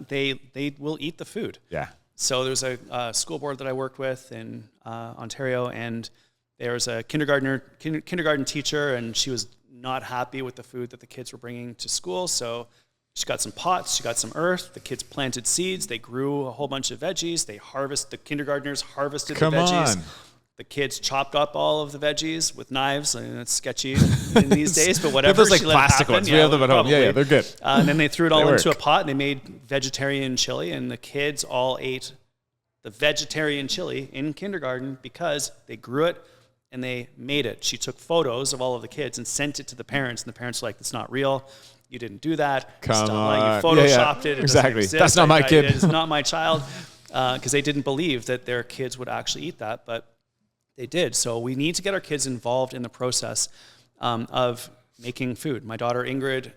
they will eat the food. Yeah. So there's a school board that I worked with in Ontario, and there was a kindergarten teacher, and she was not happy with the food that the kids were bringing to school. So she got some pots, she got some earth. The kids planted seeds. They grew a whole bunch of veggies. The kindergartners harvested the veggies. The kids chopped up all of the veggies with knives. I mean, it's sketchy in these days, but whatever. Those like plastic ones. We have them at home. Yeah, they're good. And then they threw it all into a pot, and they made vegetarian chili, and the kids all ate the vegetarian chili in kindergarten because they grew it and they made it. She took photos of all of the kids and sent it to the parents, and the parents were like, "That's not real. You didn't do that. Come on. You photoshopped it. Exactly. That's not my kid. It's not my child." Because they didn't believe that their kids would actually eat that, but they did. So we need to get our kids involved in the process of making food. My daughter Ingrid,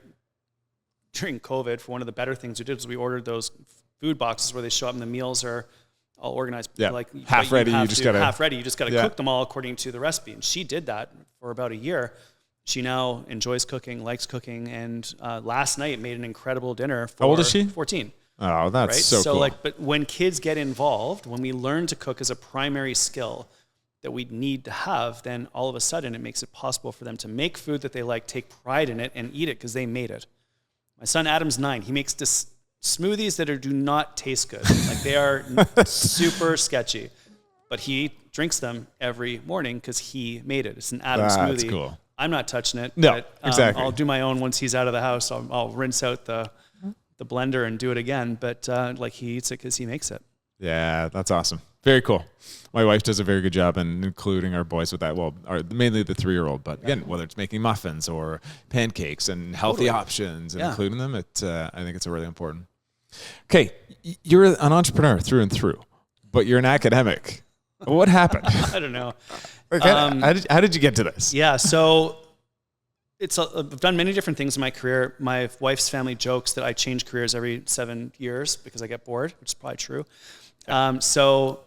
during COVID, for one of the better things we did was we ordered those food boxes where they show up and the meals are all organized. Yeah, like half ready. You just got to cook them all according to the recipe. And she did that for about a year. She now enjoys cooking, likes cooking, and last night made an incredible dinner. How old is she? 14. Oh, that's right? so cool. But when kids get involved, when we learn to cook as a primary skill that we need to have, then all of a sudden it makes it possible for them to make food that they like, take pride in it, and eat it because they made it. My son Adam's 9. He makes smoothies that do not taste good. Like, they are super sketchy. But he drinks them every morning because he made it. It's an Adam smoothie. That's cool. I'm not touching it. No, but, exactly. I'll do my own once he's out of the house. I'll rinse out the blender and do it again. But like, he eats it because he makes it. Yeah, that's awesome. Very cool. My wife does a very good job in including our boys with that. Well, mainly the 3-year-old, but again, whether it's making muffins or pancakes and healthy options and including them, I think it's really important. Okay, you're an entrepreneur through and through, but you're an academic. What happened? I don't know. How did you get to this? Yeah, so I've done many different things in my career. My wife's family jokes that I change careers every 7 years because I get bored, which is probably true. So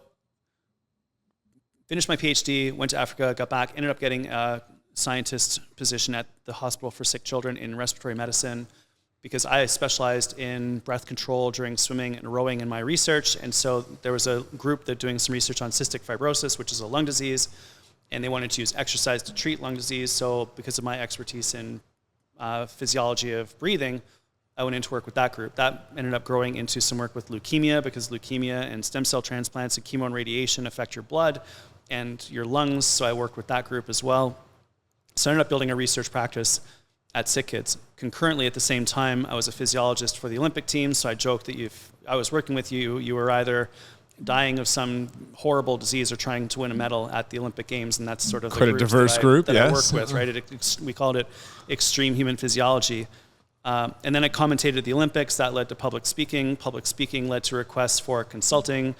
finished my PhD, went to Africa, got back, ended up getting a scientist position at the Hospital for Sick Children in respiratory medicine because I specialized in breath control during swimming and rowing in my research. And so there was a group that doing some research on cystic fibrosis, which is a lung disease, and they wanted to use exercise to treat lung disease. So because of my expertise in physiology of breathing, I went into work with that group. That ended up growing into some work with leukemia because leukemia and stem cell transplants and chemo and radiation affect your blood and your lungs. So I worked with that group as well. So I ended up building a research practice at Sick Kids. Concurrently, at the same time, I was a physiologist for the Olympic team. So I joked that if I was working with you, you were either dying of some horrible disease or trying to win a medal at the Olympic Games. And that's sort of quite a diverse group, that I work with, right? We called it extreme human physiology. And then I commentated at the Olympics. That led to public speaking. Public speaking led to requests for consulting.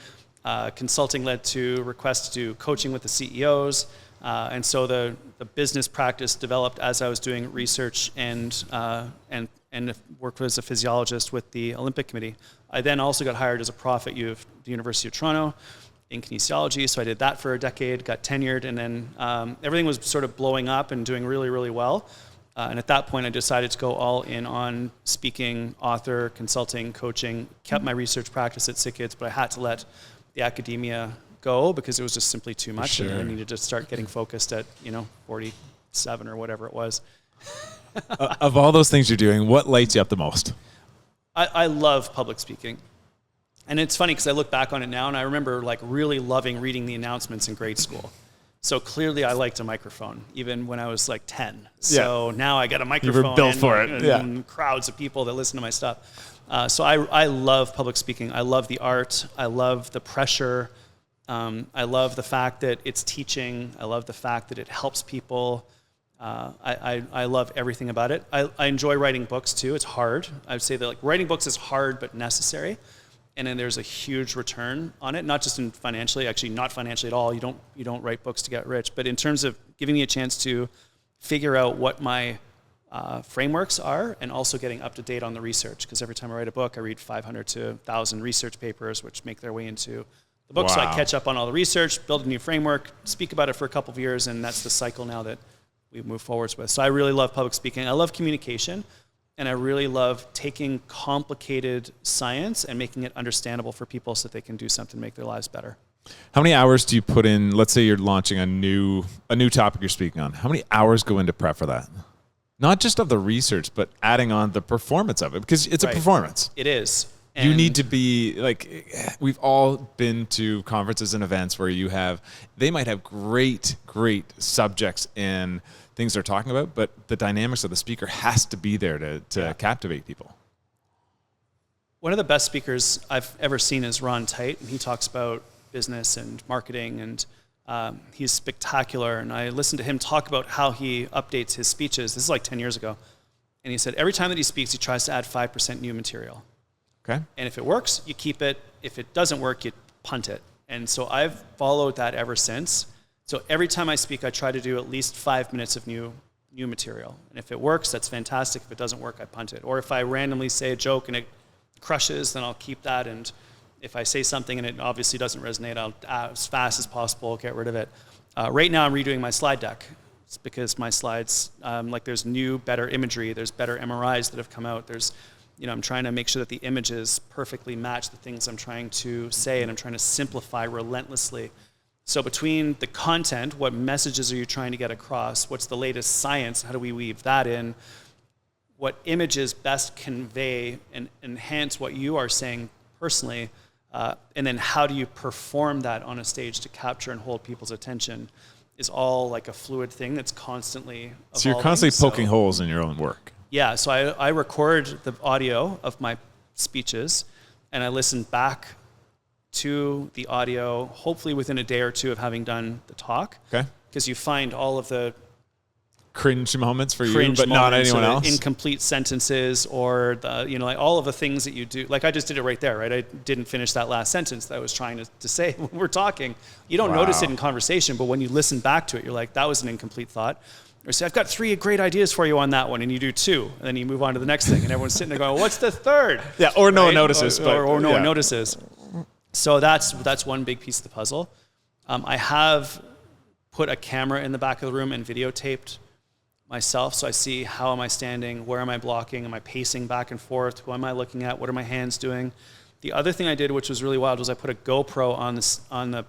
Consulting led to requests to do coaching with the CEOs. And so the business practice developed as I was doing research and worked as a physiologist with the Olympic Committee. I then also got hired as a prof at the University of Toronto in kinesiology. So I did that for a decade, got tenured, and then everything was sort of blowing up and doing really, really well. And at that point, I decided to go all in on speaking, author, consulting, coaching, kept my research practice at Sick Kids, but I had to let the academia go because it was just simply too much. Sure. And I needed to start getting focused at, 47 or whatever it was. Of all those things you're doing, what lights you up the most? I love public speaking. And it's funny because I look back on it now and I remember like really loving reading the announcements in grade school. So clearly I liked a microphone, even when I was like 10. So now I got a microphone. You were built for it. And crowds of people that listen to my stuff. So I love public speaking. I love the art. I love the pressure. I love the fact that it's teaching. I love the fact that it helps people. I love everything about it. I enjoy writing books too. It's hard. I would say that like writing books is hard but necessary. And then there's a huge return on it, not just in financially, actually not financially at all. You don't write books to get rich, but in terms of giving me a chance to figure out what my frameworks are and also getting up to date on the research. Because every time I write a book, I read 500 to 1,000 research papers, which make their way into the book. Wow. So I catch up on all the research, build a new framework, speak about it for a couple of years, and that's the cycle now that we move forwards with. So I really love public speaking. I love communication. And I really love taking complicated science and making it understandable for people so that they can do something to make their lives better. How many hours do you put in? Let's say you're launching a new topic you're speaking on. How many hours go into prep for that? Not just of the research, but adding on the performance of it, because it's a performance. It is. You need to be like, we've all been to conferences and events where they might have great subjects and things they're talking about, but the dynamics of the speaker has to be there to captivate people. One of the best speakers I've ever seen is Ron Tite, and he talks about business and marketing, and he's spectacular. And I listened to him talk about how he updates his speeches. This is like 10 years ago. And he said every time that he speaks, he tries to add 5% new material. Okay. And if it works, you keep it. If it doesn't work, you punt it. And so I've followed that ever since. So every time I speak, I try to do at least 5 minutes of new material. And if it works, that's fantastic. If it doesn't work, I punt it. Or if I randomly say a joke and it crushes, then I'll keep that. And if I say something and it obviously doesn't resonate, I'll as fast as possible get rid of it. Right now, I'm redoing my slide deck. It's because my slides, there's new, better imagery. There's better MRIs that have come out. There's I'm trying to make sure that the images perfectly match the things I'm trying to say, and I'm trying to simplify relentlessly. So between the content, what messages are you trying to get across? What's the latest science? How do we weave that in? What images best convey and enhance what you are saying personally? And then how do you perform that on a stage to capture and hold people's attention is all like a fluid thing that's constantly evolving. So you're constantly poking holes in your own work. Yeah, so I record the audio of my speeches, and I listen back to the audio, hopefully within a day or two of having done the talk. Okay. Because you find all of the cringe moments for you, but not anyone else. Incomplete sentences, or like all of the things that you do. Like I just did it right there, right? I didn't finish that last sentence that I was trying to say when we're talking. You don't notice it in conversation, but when you listen back to it, you're like, that was an incomplete thought. Or say, I've got 3 great ideas for you on that one, and you do 2, and then you move on to the next thing, and everyone's sitting there going, well, what's the third? Yeah, or no one notices. Or no one notices. So that's one big piece of the puzzle. I have put a camera in the back of the room and videotaped myself, so I see how am I standing, where am I blocking, am I pacing back and forth, who am I looking at, what are my hands doing. The other thing I did, which was really wild, was I put a GoPro on the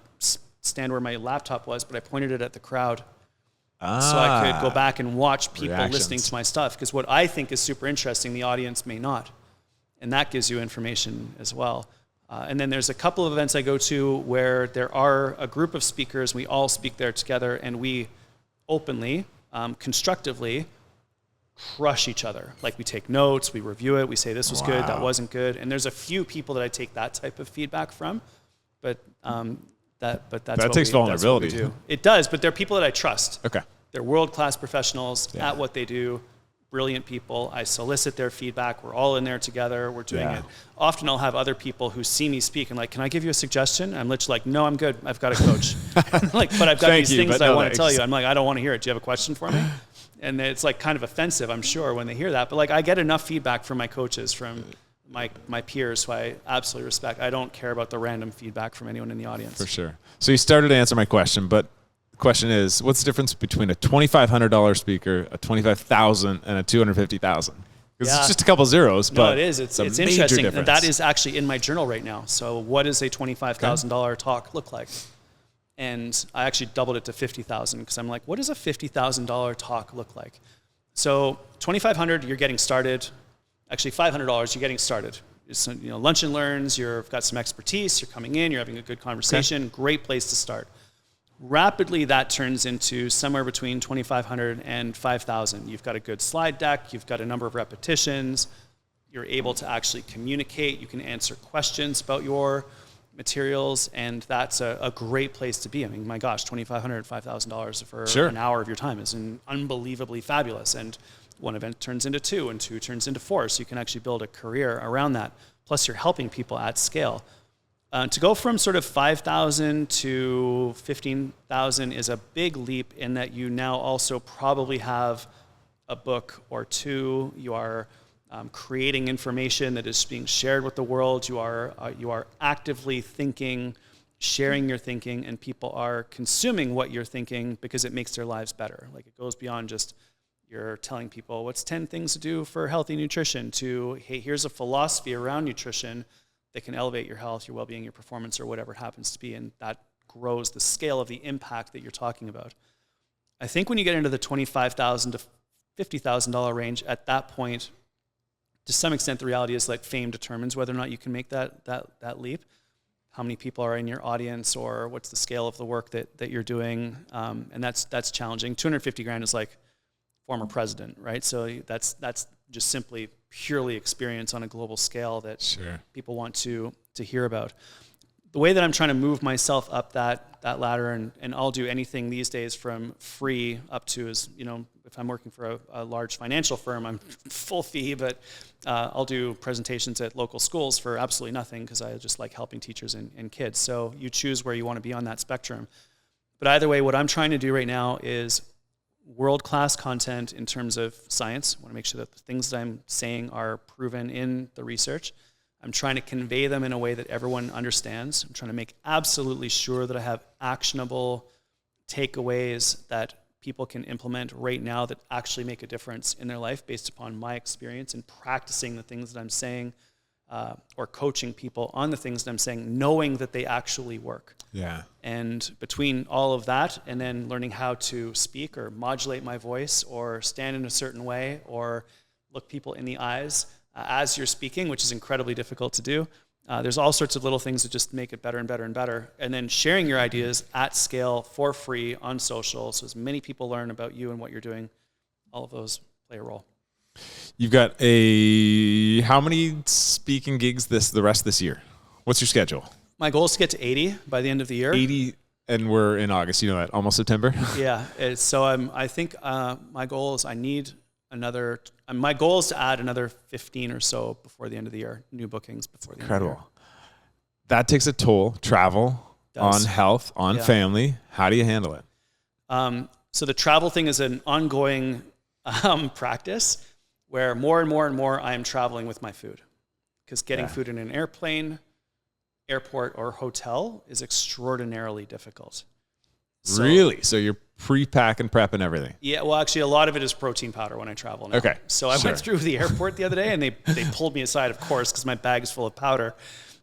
stand where my laptop was, but I pointed it at the crowd. So I could go back and watch people listening to my stuff, because what I think is super interesting, the audience may not. And that gives you information as well. And then there's a couple of events I go to where there are a group of speakers, we all speak there together, and we openly, constructively crush each other. Like we take notes, we review it, we say this was good, that wasn't good. And there's a few people that I take that type of feedback from, but that takes vulnerability. That's what we do. It does, but they're people that I trust. Okay. They're world-class professionals at what they do, brilliant people. I solicit their feedback. We're all in there together. We're doing it. Often I'll have other people who see me speak and like, can I give you a suggestion? I'm literally like, no, I'm good. I've got a coach. Like, but I've got these things that I want to tell you. I'm like, I don't want to hear it. Do you have a question for me? And it's like kind of offensive, I'm sure, when they hear that. But like, I get enough feedback from my coaches, from my peers, who I absolutely respect. I don't care about the random feedback from anyone in the audience. For sure. So you started to answer my question, but the question is, what's the difference between a $2,500 speaker, a $25,000, and a $250,000? Because it's just a couple zeros, but it is. It's interesting. Difference. And that is actually in my journal right now. So what does a $25,000 talk look like? And I actually doubled it to $50,000, because I'm like, what does a $50,000 talk look like? So $2,500, you're getting started. Actually, $500, you're getting started. It's, lunch and learns, you've got some expertise, you're coming in, you're having a good conversation, great place to start. Rapidly, that turns into somewhere between $2,500 and $5,000. You've got a good slide deck, you've got a number of repetitions, you're able to actually communicate, you can answer questions about your materials, and that's a great place to be. I mean, my gosh, $2,500, $5,000 for an hour of your time is unbelievably fabulous. And one event turns into 2, and 2 turns into 4, so you can actually build a career around that. Plus, you're helping people at scale. To go from sort of 5,000 to 15,000 is a big leap, in that you now also probably have a book or 2. You are creating information that is being shared with the world. You are actively thinking, sharing your thinking, and people are consuming what you're thinking because it makes their lives better. Like, it goes beyond just you're telling people what's 10 things to do for healthy nutrition to, hey, here's a philosophy around nutrition that can elevate your health, your well-being, your performance, or whatever it happens to be. And that grows the scale of the impact that you're talking about. I think when you get into the $25,000 to $50,000 range, at that point, to some extent, the reality is like fame determines whether or not you can make that leap. How many people are in your audience, or what's the scale of the work that you're doing, and that's challenging. $250,000 is like former president, right? So that's just simply purely experience on a global scale that people want to hear about. The way that I'm trying to move myself up that ladder, and I'll do anything these days from free up to, is, if I'm working for a large financial firm, I'm full fee, but I'll do presentations at local schools for absolutely nothing, because I just like helping teachers and kids. So you choose where you want to be on that spectrum. But either way, what I'm trying to do right now is world-class content in terms of science. I want to make sure that the things that I'm saying are proven in the research. I'm trying to convey them in a way that everyone understands. I'm trying to make absolutely sure that I have actionable takeaways that people can implement right now that actually make a difference in their life based upon my experience and practicing the things that I'm saying, or coaching people on the things that I'm saying, knowing that they actually work. Yeah. And between all of that and then learning how to speak or modulate my voice or stand in a certain way or look people in the eyes as you're speaking, which is incredibly difficult to do. There's all sorts of little things that just make it better and better and better. And then sharing your ideas at scale for free on social, so as many people learn about you and what you're doing, all of those play a role. You've got how many speaking gigs the rest of this year? What's your schedule? My goal is to get to 80 by the end of the year. 80, and we're in August, you know that, almost September? Yeah, so I think my goal is my goal is to add another 15 or so before the end of the year, new bookings before the end of the year. Incredible. That takes a toll, travel, on health, on family. How do you handle it? So the travel thing is an ongoing practice where more and more and more I am traveling with my food, because getting food in an airplane, airport, or hotel is extraordinarily difficult. So, really? So you're pre-packing, prepping everything? Yeah, well, actually, a lot of it is protein powder when I travel now. Okay. So I went through the airport the other day, and they pulled me aside, of course, because my bag is full of powder.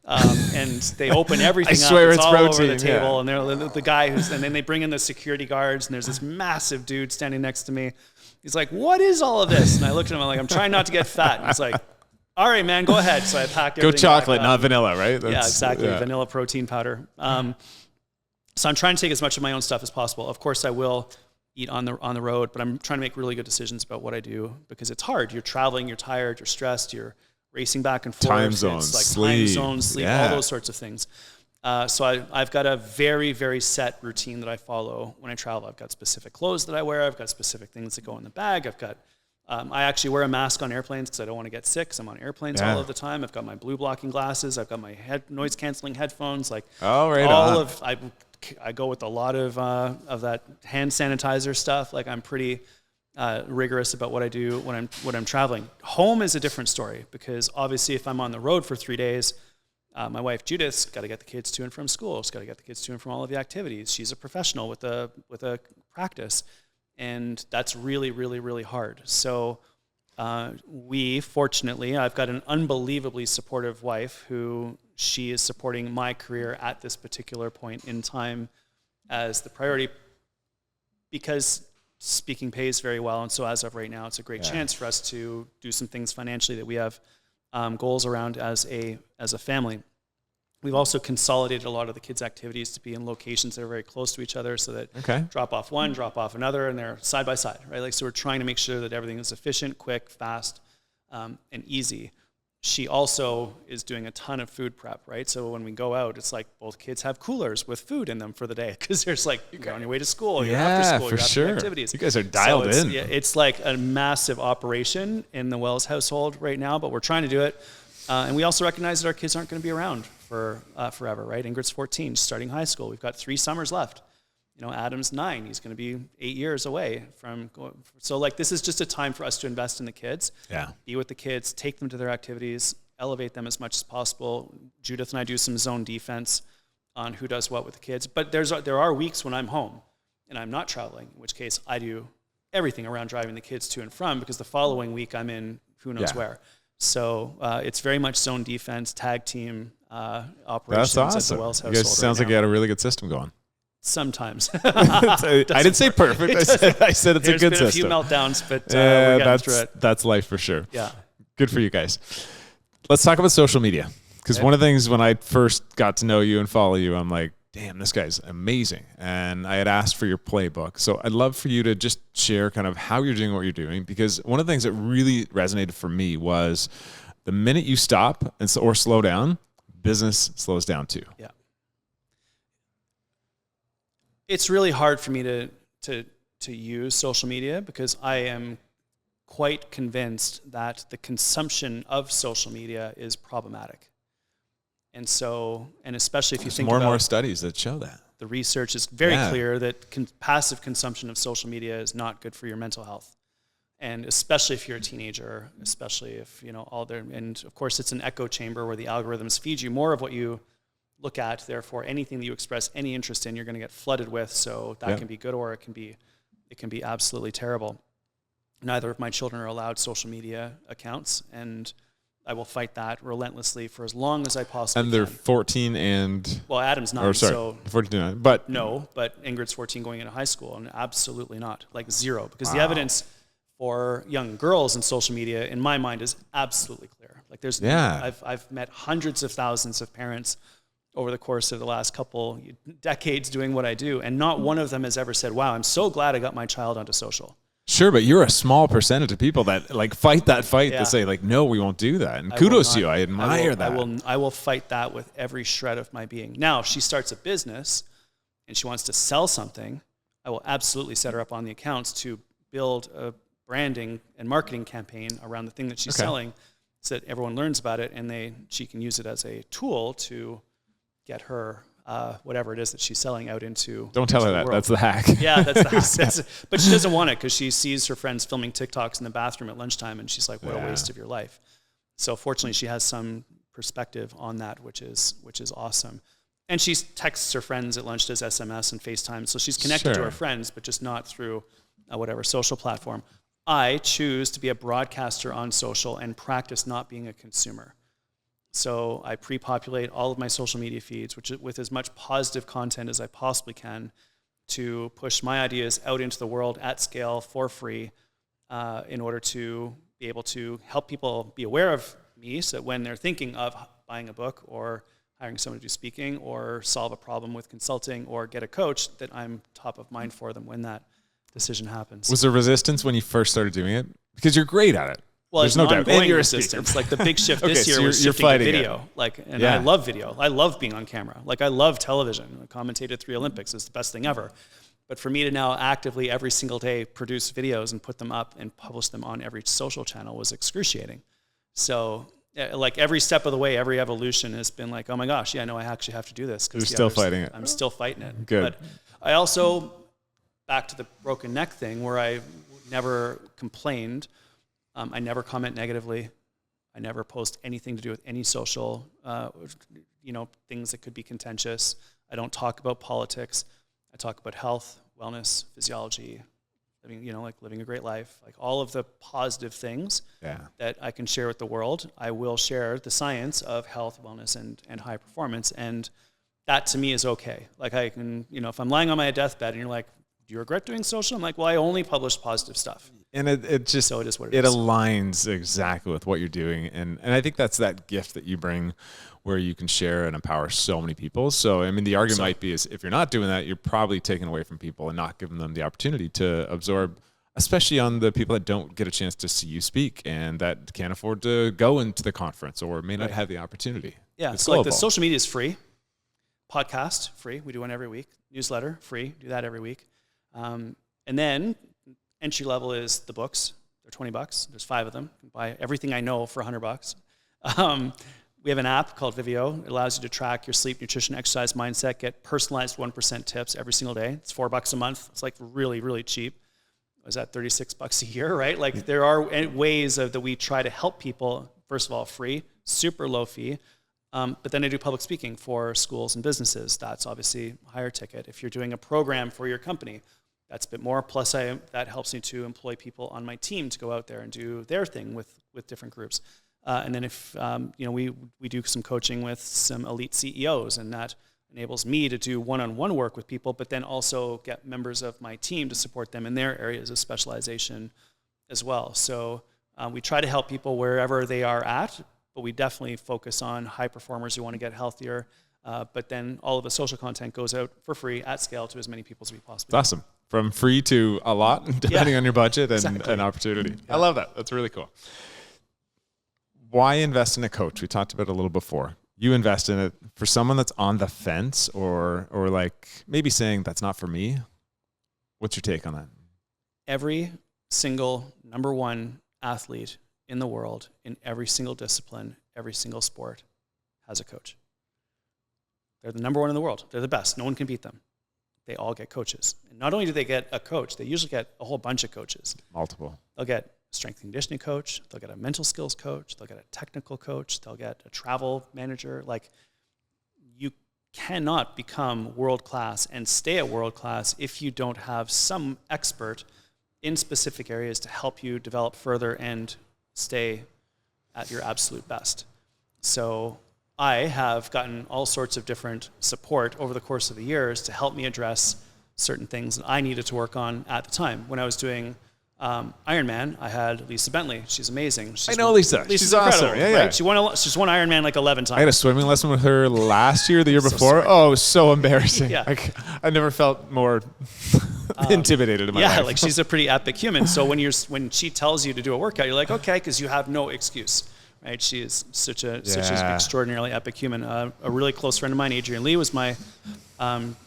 And they open everything I swear up. it's all protein, over the table, and they're the guy and then they bring in the security guards, and there's this massive dude standing next to me. He's like, "What is all of this?" And I looked at him, I'm like, "I'm trying not to get fat." And he's like, "All right, man, go ahead." So I packed everything. Go chocolate, not vanilla, right? Yeah, exactly. Vanilla protein powder. So I'm trying to take as much of my own stuff as possible. Of course, I will eat on the road, but I'm trying to make really good decisions about what I do, because it's hard. You're traveling, you're tired, you're stressed, you're racing back and forth. Time zones, sleep, all those sorts of things. So I've got a very, very set routine that I follow when I travel. I've got specific clothes that I wear. I've got specific things that go in the bag. I've got, I actually wear a mask on airplanes because I don't want to get sick, because I'm on airplanes all of the time. I've got my blue blocking glasses. I've got my noise canceling headphones. Like I go with a lot of that hand sanitizer stuff. Like I'm pretty rigorous about what I do when I'm traveling. Home is a different story, because obviously if I'm on the road for 3 days, my wife Judith's got to get the kids to and from school. She's got to get the kids to and from all of the activities. She's a professional with a practice, and that's really, really, really hard. So fortunately, I've got an unbelievably supportive wife who she is supporting my career at this particular point in time as the priority, because speaking pays very well. And so as of right now, it's a great chance for us to do some things financially that we have goals around as a family. We've also consolidated a lot of the kids' activities to be in locations that are very close to each other, so that drop off one, drop off another, and they're side by side, right? Like, so we're trying to make sure that everything is efficient, quick, fast, and easy. She also is doing a ton of food prep, right? So when we go out, it's like both kids have coolers with food in them for the day, because there's like, you're on your way to school, you're after school, you're after activities. You guys are dialed in. Yeah, it's like a massive operation in the Wells household right now, but we're trying to do it. And we also recognize that our kids aren't going to be around for forever, right? Ingrid's 14, starting high school. We've got 3 summers left. You know, Adam's 9. He's going to be 8 years away from going. So like, this is just a time for us to invest in the kids. Yeah. Be with the kids, take them to their activities, elevate them as much as possible. Judith and I do some zone defense on who does what with the kids. But there are weeks when I'm home and I'm not traveling, in which case I do everything around driving the kids to and from, because the following week I'm in who knows where. So it's very much zone defense, tag team operations. That's awesome. At the Wells household. You guys sounds like you had a really good system going. Sometimes. I didn't say perfect. I said it's a good system. There's been a few meltdowns, but we're getting through it. That's life for sure. Yeah. Good for you guys. Let's talk about social media. Because one of the things when I first got to know you and follow you, I'm like, damn, this guy's amazing. And I had asked for your playbook. So I'd love for you to just share kind of how you're doing what you're doing. Because one of the things that really resonated for me was the minute you stop or slow down, business slows down too. Yeah. It's really hard for me to use social media, because I am quite convinced that the consumption of social media is problematic. And so, and especially if you think more about and more studies that show that. The research is very clear that passive consumption of social media is not good for your mental health. And especially if you're a teenager, especially if, you know, and of course it's an echo chamber where the algorithms feed you more of what you look at. Therefore, anything that you express any interest in, you're going to get flooded with. So that can be good, or it can be it can be absolutely terrible. Neither of my children are allowed social media accounts, and I will fight that relentlessly for as long as I possibly And they're can. 14 and... Well, Adam's 9, Or sorry, so 14 and 9. But no, but Ingrid's 14 going into high school, and absolutely not, like zero. Because the Wow. evidence for young girls in social media, in my mind, is absolutely clear. Like there's, I've met hundreds of thousands of parents over the course of the last couple decades doing what I do, and not one of them has ever said, wow, I'm so glad I got my child onto social. Sure, but you're a small percentage of people that like fight that fight Yeah. to say like, no, we won't do that. And I kudos will to you. not- I admire that. I will fight that with every shred of my being. Now, if she starts a business and she wants to sell something, I will absolutely set her up on the accounts to build a branding and marketing campaign around the thing that she's selling, so that everyone learns about it and she can use it as a tool to get her whatever it is that she's selling out into. Don't tell her the that. world. That's the hack. Yeah, that's the hack. But she doesn't want it because she sees her friends filming TikToks in the bathroom at lunchtime, and she's like, "What a waste of your life." So fortunately, she has some perspective on that, which is awesome. And she texts her friends at lunch, does SMS and FaceTime, so she's connected to her friends, but just not through whatever social platform. I choose to be a broadcaster on social and practice not being a consumer. So I pre-populate all of my social media feeds, with as much positive content as I possibly can, to push my ideas out into the world at scale for free, in order to be able to help people be aware of me, so that when they're thinking of buying a book or hiring someone to do speaking or solve a problem with consulting or get a coach, that I'm top of mind for them when that decision happens. Was there resistance when you first started doing it? Because you're great at it. Well, there's it's no doubt. ongoing And you're a resistance. speaker. Like the big shift Okay, this year so was you're shifting to fighting video. it. I love video. I love being on camera. Like I love television. I commentated 3 Olympics. It's the best thing ever. But for me to now actively every single day produce videos and put them up and publish them on every social channel was excruciating. So like every step of the way, every evolution has been like, oh my gosh, yeah, no, I actually have to do this. You're still fighting it. I'm still fighting it. Good. But I also, back to the broken neck thing, where I never complained. I never comment negatively. I never post anything to do with any social, things that could be contentious. I don't talk about politics. I talk about health, wellness, physiology, living a great life, like all of the positive things that I can share with the world. I will share the science of health, wellness, and high performance. And that to me is okay. Like I can, if I'm lying on my deathbed and you're like, do you regret doing social? I'm like, well, I only publish positive stuff. And it just, so it is what it is. Aligns exactly with what you're doing. And I think that's that gift that you bring where you can share and empower so many people. So, I mean, the argument might be is if you're not doing that, you're probably taking away from people and not giving them the opportunity to absorb, especially on the people that don't get a chance to see you speak and that can't afford to go into the conference or may not have the opportunity. Yeah, it's so like global. the social media is free. Podcast, free. We do one every week. Newsletter, free. Do that every week. And then entry level is the books. They're $20. There's 5 of them. You can buy everything I know for $100. We have an app called Vivio. It allows you to track your sleep, nutrition, exercise, mindset, get personalized 1% tips every single day. It's $4 a month. It's like really, really cheap. Was that $36 a year, right? Like there are ways that we try to help people. First of all, free, super low fee. But then I do public speaking for schools and businesses. That's obviously a higher ticket. If you're doing a program for your company, that's a bit more. Plus, that helps me to employ people on my team to go out there and do their thing with different groups. And then if we do some coaching with some elite CEOs, and that enables me to do one-on-one work with people, but then also get members of my team to support them in their areas of specialization as well. So we try to help people wherever they are at, but we definitely focus on high performers who want to get healthier. But then all of the social content goes out for free at scale to as many people as we possibly can. It's awesome. From free to a lot, depending on your budget and an opportunity. Yeah. I love that. That's really cool. Why invest in a coach? We talked about it a little before. You invest in it for someone that's on the fence or like maybe saying that's not for me. What's your take on that? Every single number 1 athlete in the world, in every single discipline, every single sport, has a coach. They're the number 1 in the world. They're the best. No one can beat them. They all get coaches. And not only do they get a coach, they usually get a whole bunch of coaches. Multiple. They'll get a strength and conditioning coach. They'll get a mental skills coach. They'll get a technical coach. They'll get a travel manager. Like cannot become world-class and stay at world-class if you don't have some expert in specific areas to help you develop further and stay at your absolute best. So I have gotten all sorts of different support over the course of the years to help me address certain things that I needed to work on at the time. When I was doing Ironman, I had Lisa Bentley. She's amazing. I know Lisa. She's awesome. Right? Yeah. She's won Ironman like 11 times. I had a swimming lesson with her last year, the year before. Sweet. Oh, it was so embarrassing. Yeah. I never felt more intimidated in my life. Yeah, like she's a pretty epic human. So when she tells you to do a workout, you're like, okay, because you have no excuse, right? She is such an extraordinarily epic human. A really close friend of mine, Adrian Lee, was my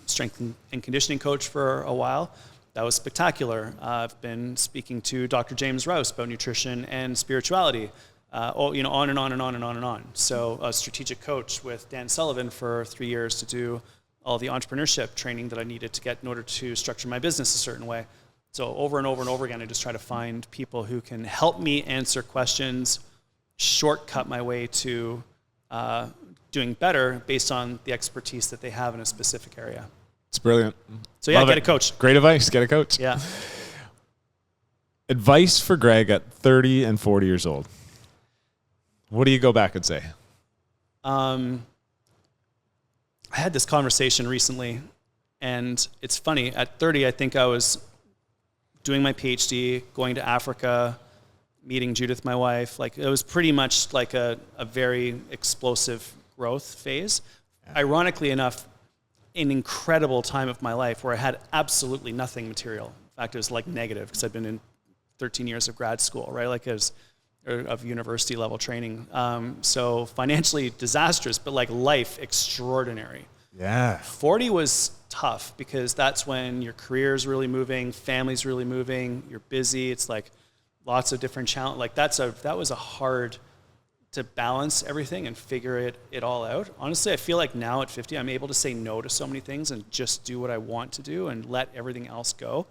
strength and conditioning coach for a while. That was spectacular. I've been speaking to Dr. James Rouse about nutrition and spirituality, on and on and on and on and on. So a strategic coach with Dan Sullivan for 3 years to do all the entrepreneurship training that I needed to get in order to structure my business a certain way. So over and over and over again, I just try to find people who can help me answer questions, shortcut my way to doing better based on the expertise that they have in a specific area. It's brilliant. So yeah, Love get it. a coach. Great advice. Get a coach. Yeah. Advice for Greg at 30 and 40 years old. What do you go back and say? I had this conversation recently, and it's funny. At 30, I think I was doing my PhD, going to Africa, meeting Judith, my wife. Like, it was pretty much like a very explosive growth phase. Yeah. Ironically enough, an incredible time of my life where I had absolutely nothing material. In fact, it was like negative because I'd been in 13 years of grad school, right? Like, it was of university level training. So financially disastrous, but like life extraordinary. Yeah. 40 was tough because that's when your career's really moving, family's really moving, you're busy. It's like lots of different challenges. Like that was a hard to balance everything and figure it all out. Honestly, I feel like now at 50, I'm able to say no to so many things and just do what I want to do and let everything else go.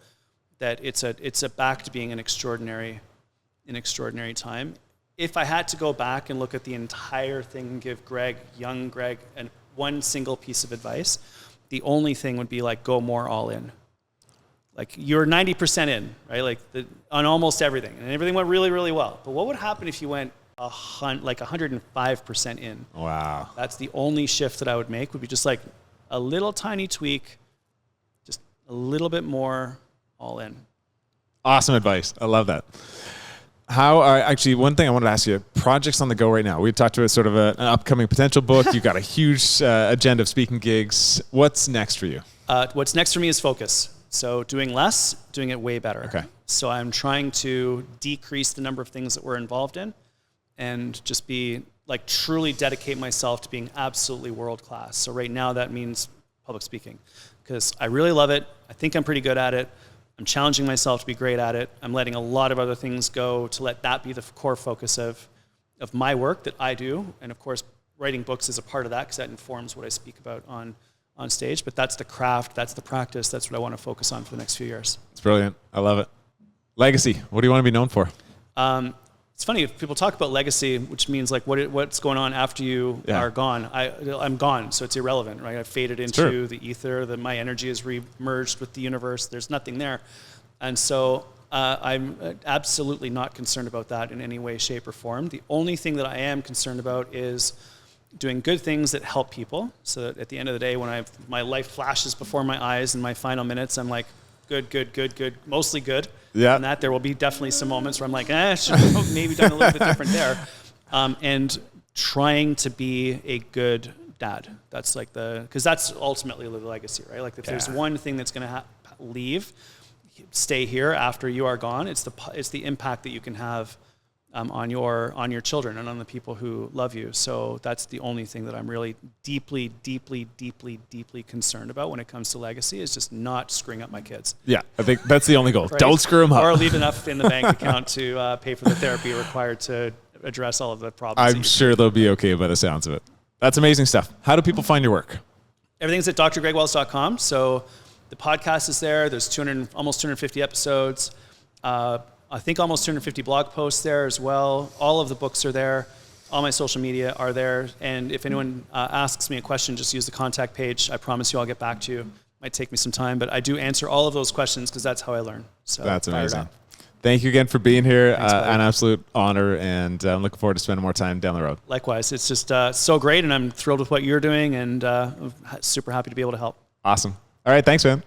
That it's a back to being an extraordinary time. If I had to go back and look at the entire thing and give young Greg, one single piece of advice, the only thing would be like, go more all in. Like, you're 90% in, right? Like on almost everything, and everything went really, really well. But what would happen if you went 105% in? Wow. That's the only shift that I would make, would be just like a little tiny tweak, just a little bit more all in. Awesome advice. I love that. Actually, one thing I wanted to ask you, projects on the go right now. We talked about sort of an upcoming potential book. You've got a huge agenda of speaking gigs. What's next for you? What's next for me is focus. So doing less, doing it way better. Okay. So I'm trying to decrease the number of things that we're involved in and just be like truly dedicate myself to being absolutely world class. So right now that means public speaking because I really love it. I think I'm pretty good at it. I'm challenging myself to be great at it. I'm letting a lot of other things go to let that be the core focus of my work that I do. And of course, writing books is a part of that because that informs what I speak about on stage. But that's the craft, that's the practice, that's what I want to focus on for the next few years. It's brilliant. I love it. Legacy. What do you want to be known for? It's funny, if people talk about legacy, which means like what's going on after you are gone. I'm gone, so it's irrelevant, right? I've faded into the ether, that my energy is re-merged with the universe. There's nothing there. And so I'm absolutely not concerned about that in any way, shape, or form. The only thing that I am concerned about is doing good things that help people, so that at the end of the day, when my life flashes before my eyes in my final minutes, I'm like, good, mostly good. Yeah. And that there will be definitely some moments where I'm like, should have maybe done a little bit different there. And trying to be a good dad. That's like because that's ultimately the legacy, right? Like if there's one thing that's going to stay here after you are gone, it's the impact that you can have on your children and on the people who love you. So that's the only thing that I'm really deeply concerned about when it comes to legacy, is just not screwing up my kids. Yeah, I think that's the only goal. Right? Don't screw them up. Or leave enough in the bank account to pay for the therapy required to address all of the problems. I'm sure they'll be okay by the sounds of it. That's amazing stuff. How do people find your work? Everything's at drgregwells.com. So the podcast is there. There's almost 250 episodes. I think almost 250 blog posts there as well. All of the books are there. All my social media are there. And if anyone asks me a question, just use the contact page. I promise you I'll get back to you. Might take me some time, but I do answer all of those questions because that's how I learn. So that's amazing. Thank you again for being here. Thanks, an absolute honor, and I'm looking forward to spending more time down the road. Likewise. It's just so great, and I'm thrilled with what you're doing, and super happy to be able to help. Awesome. All right. Thanks, man.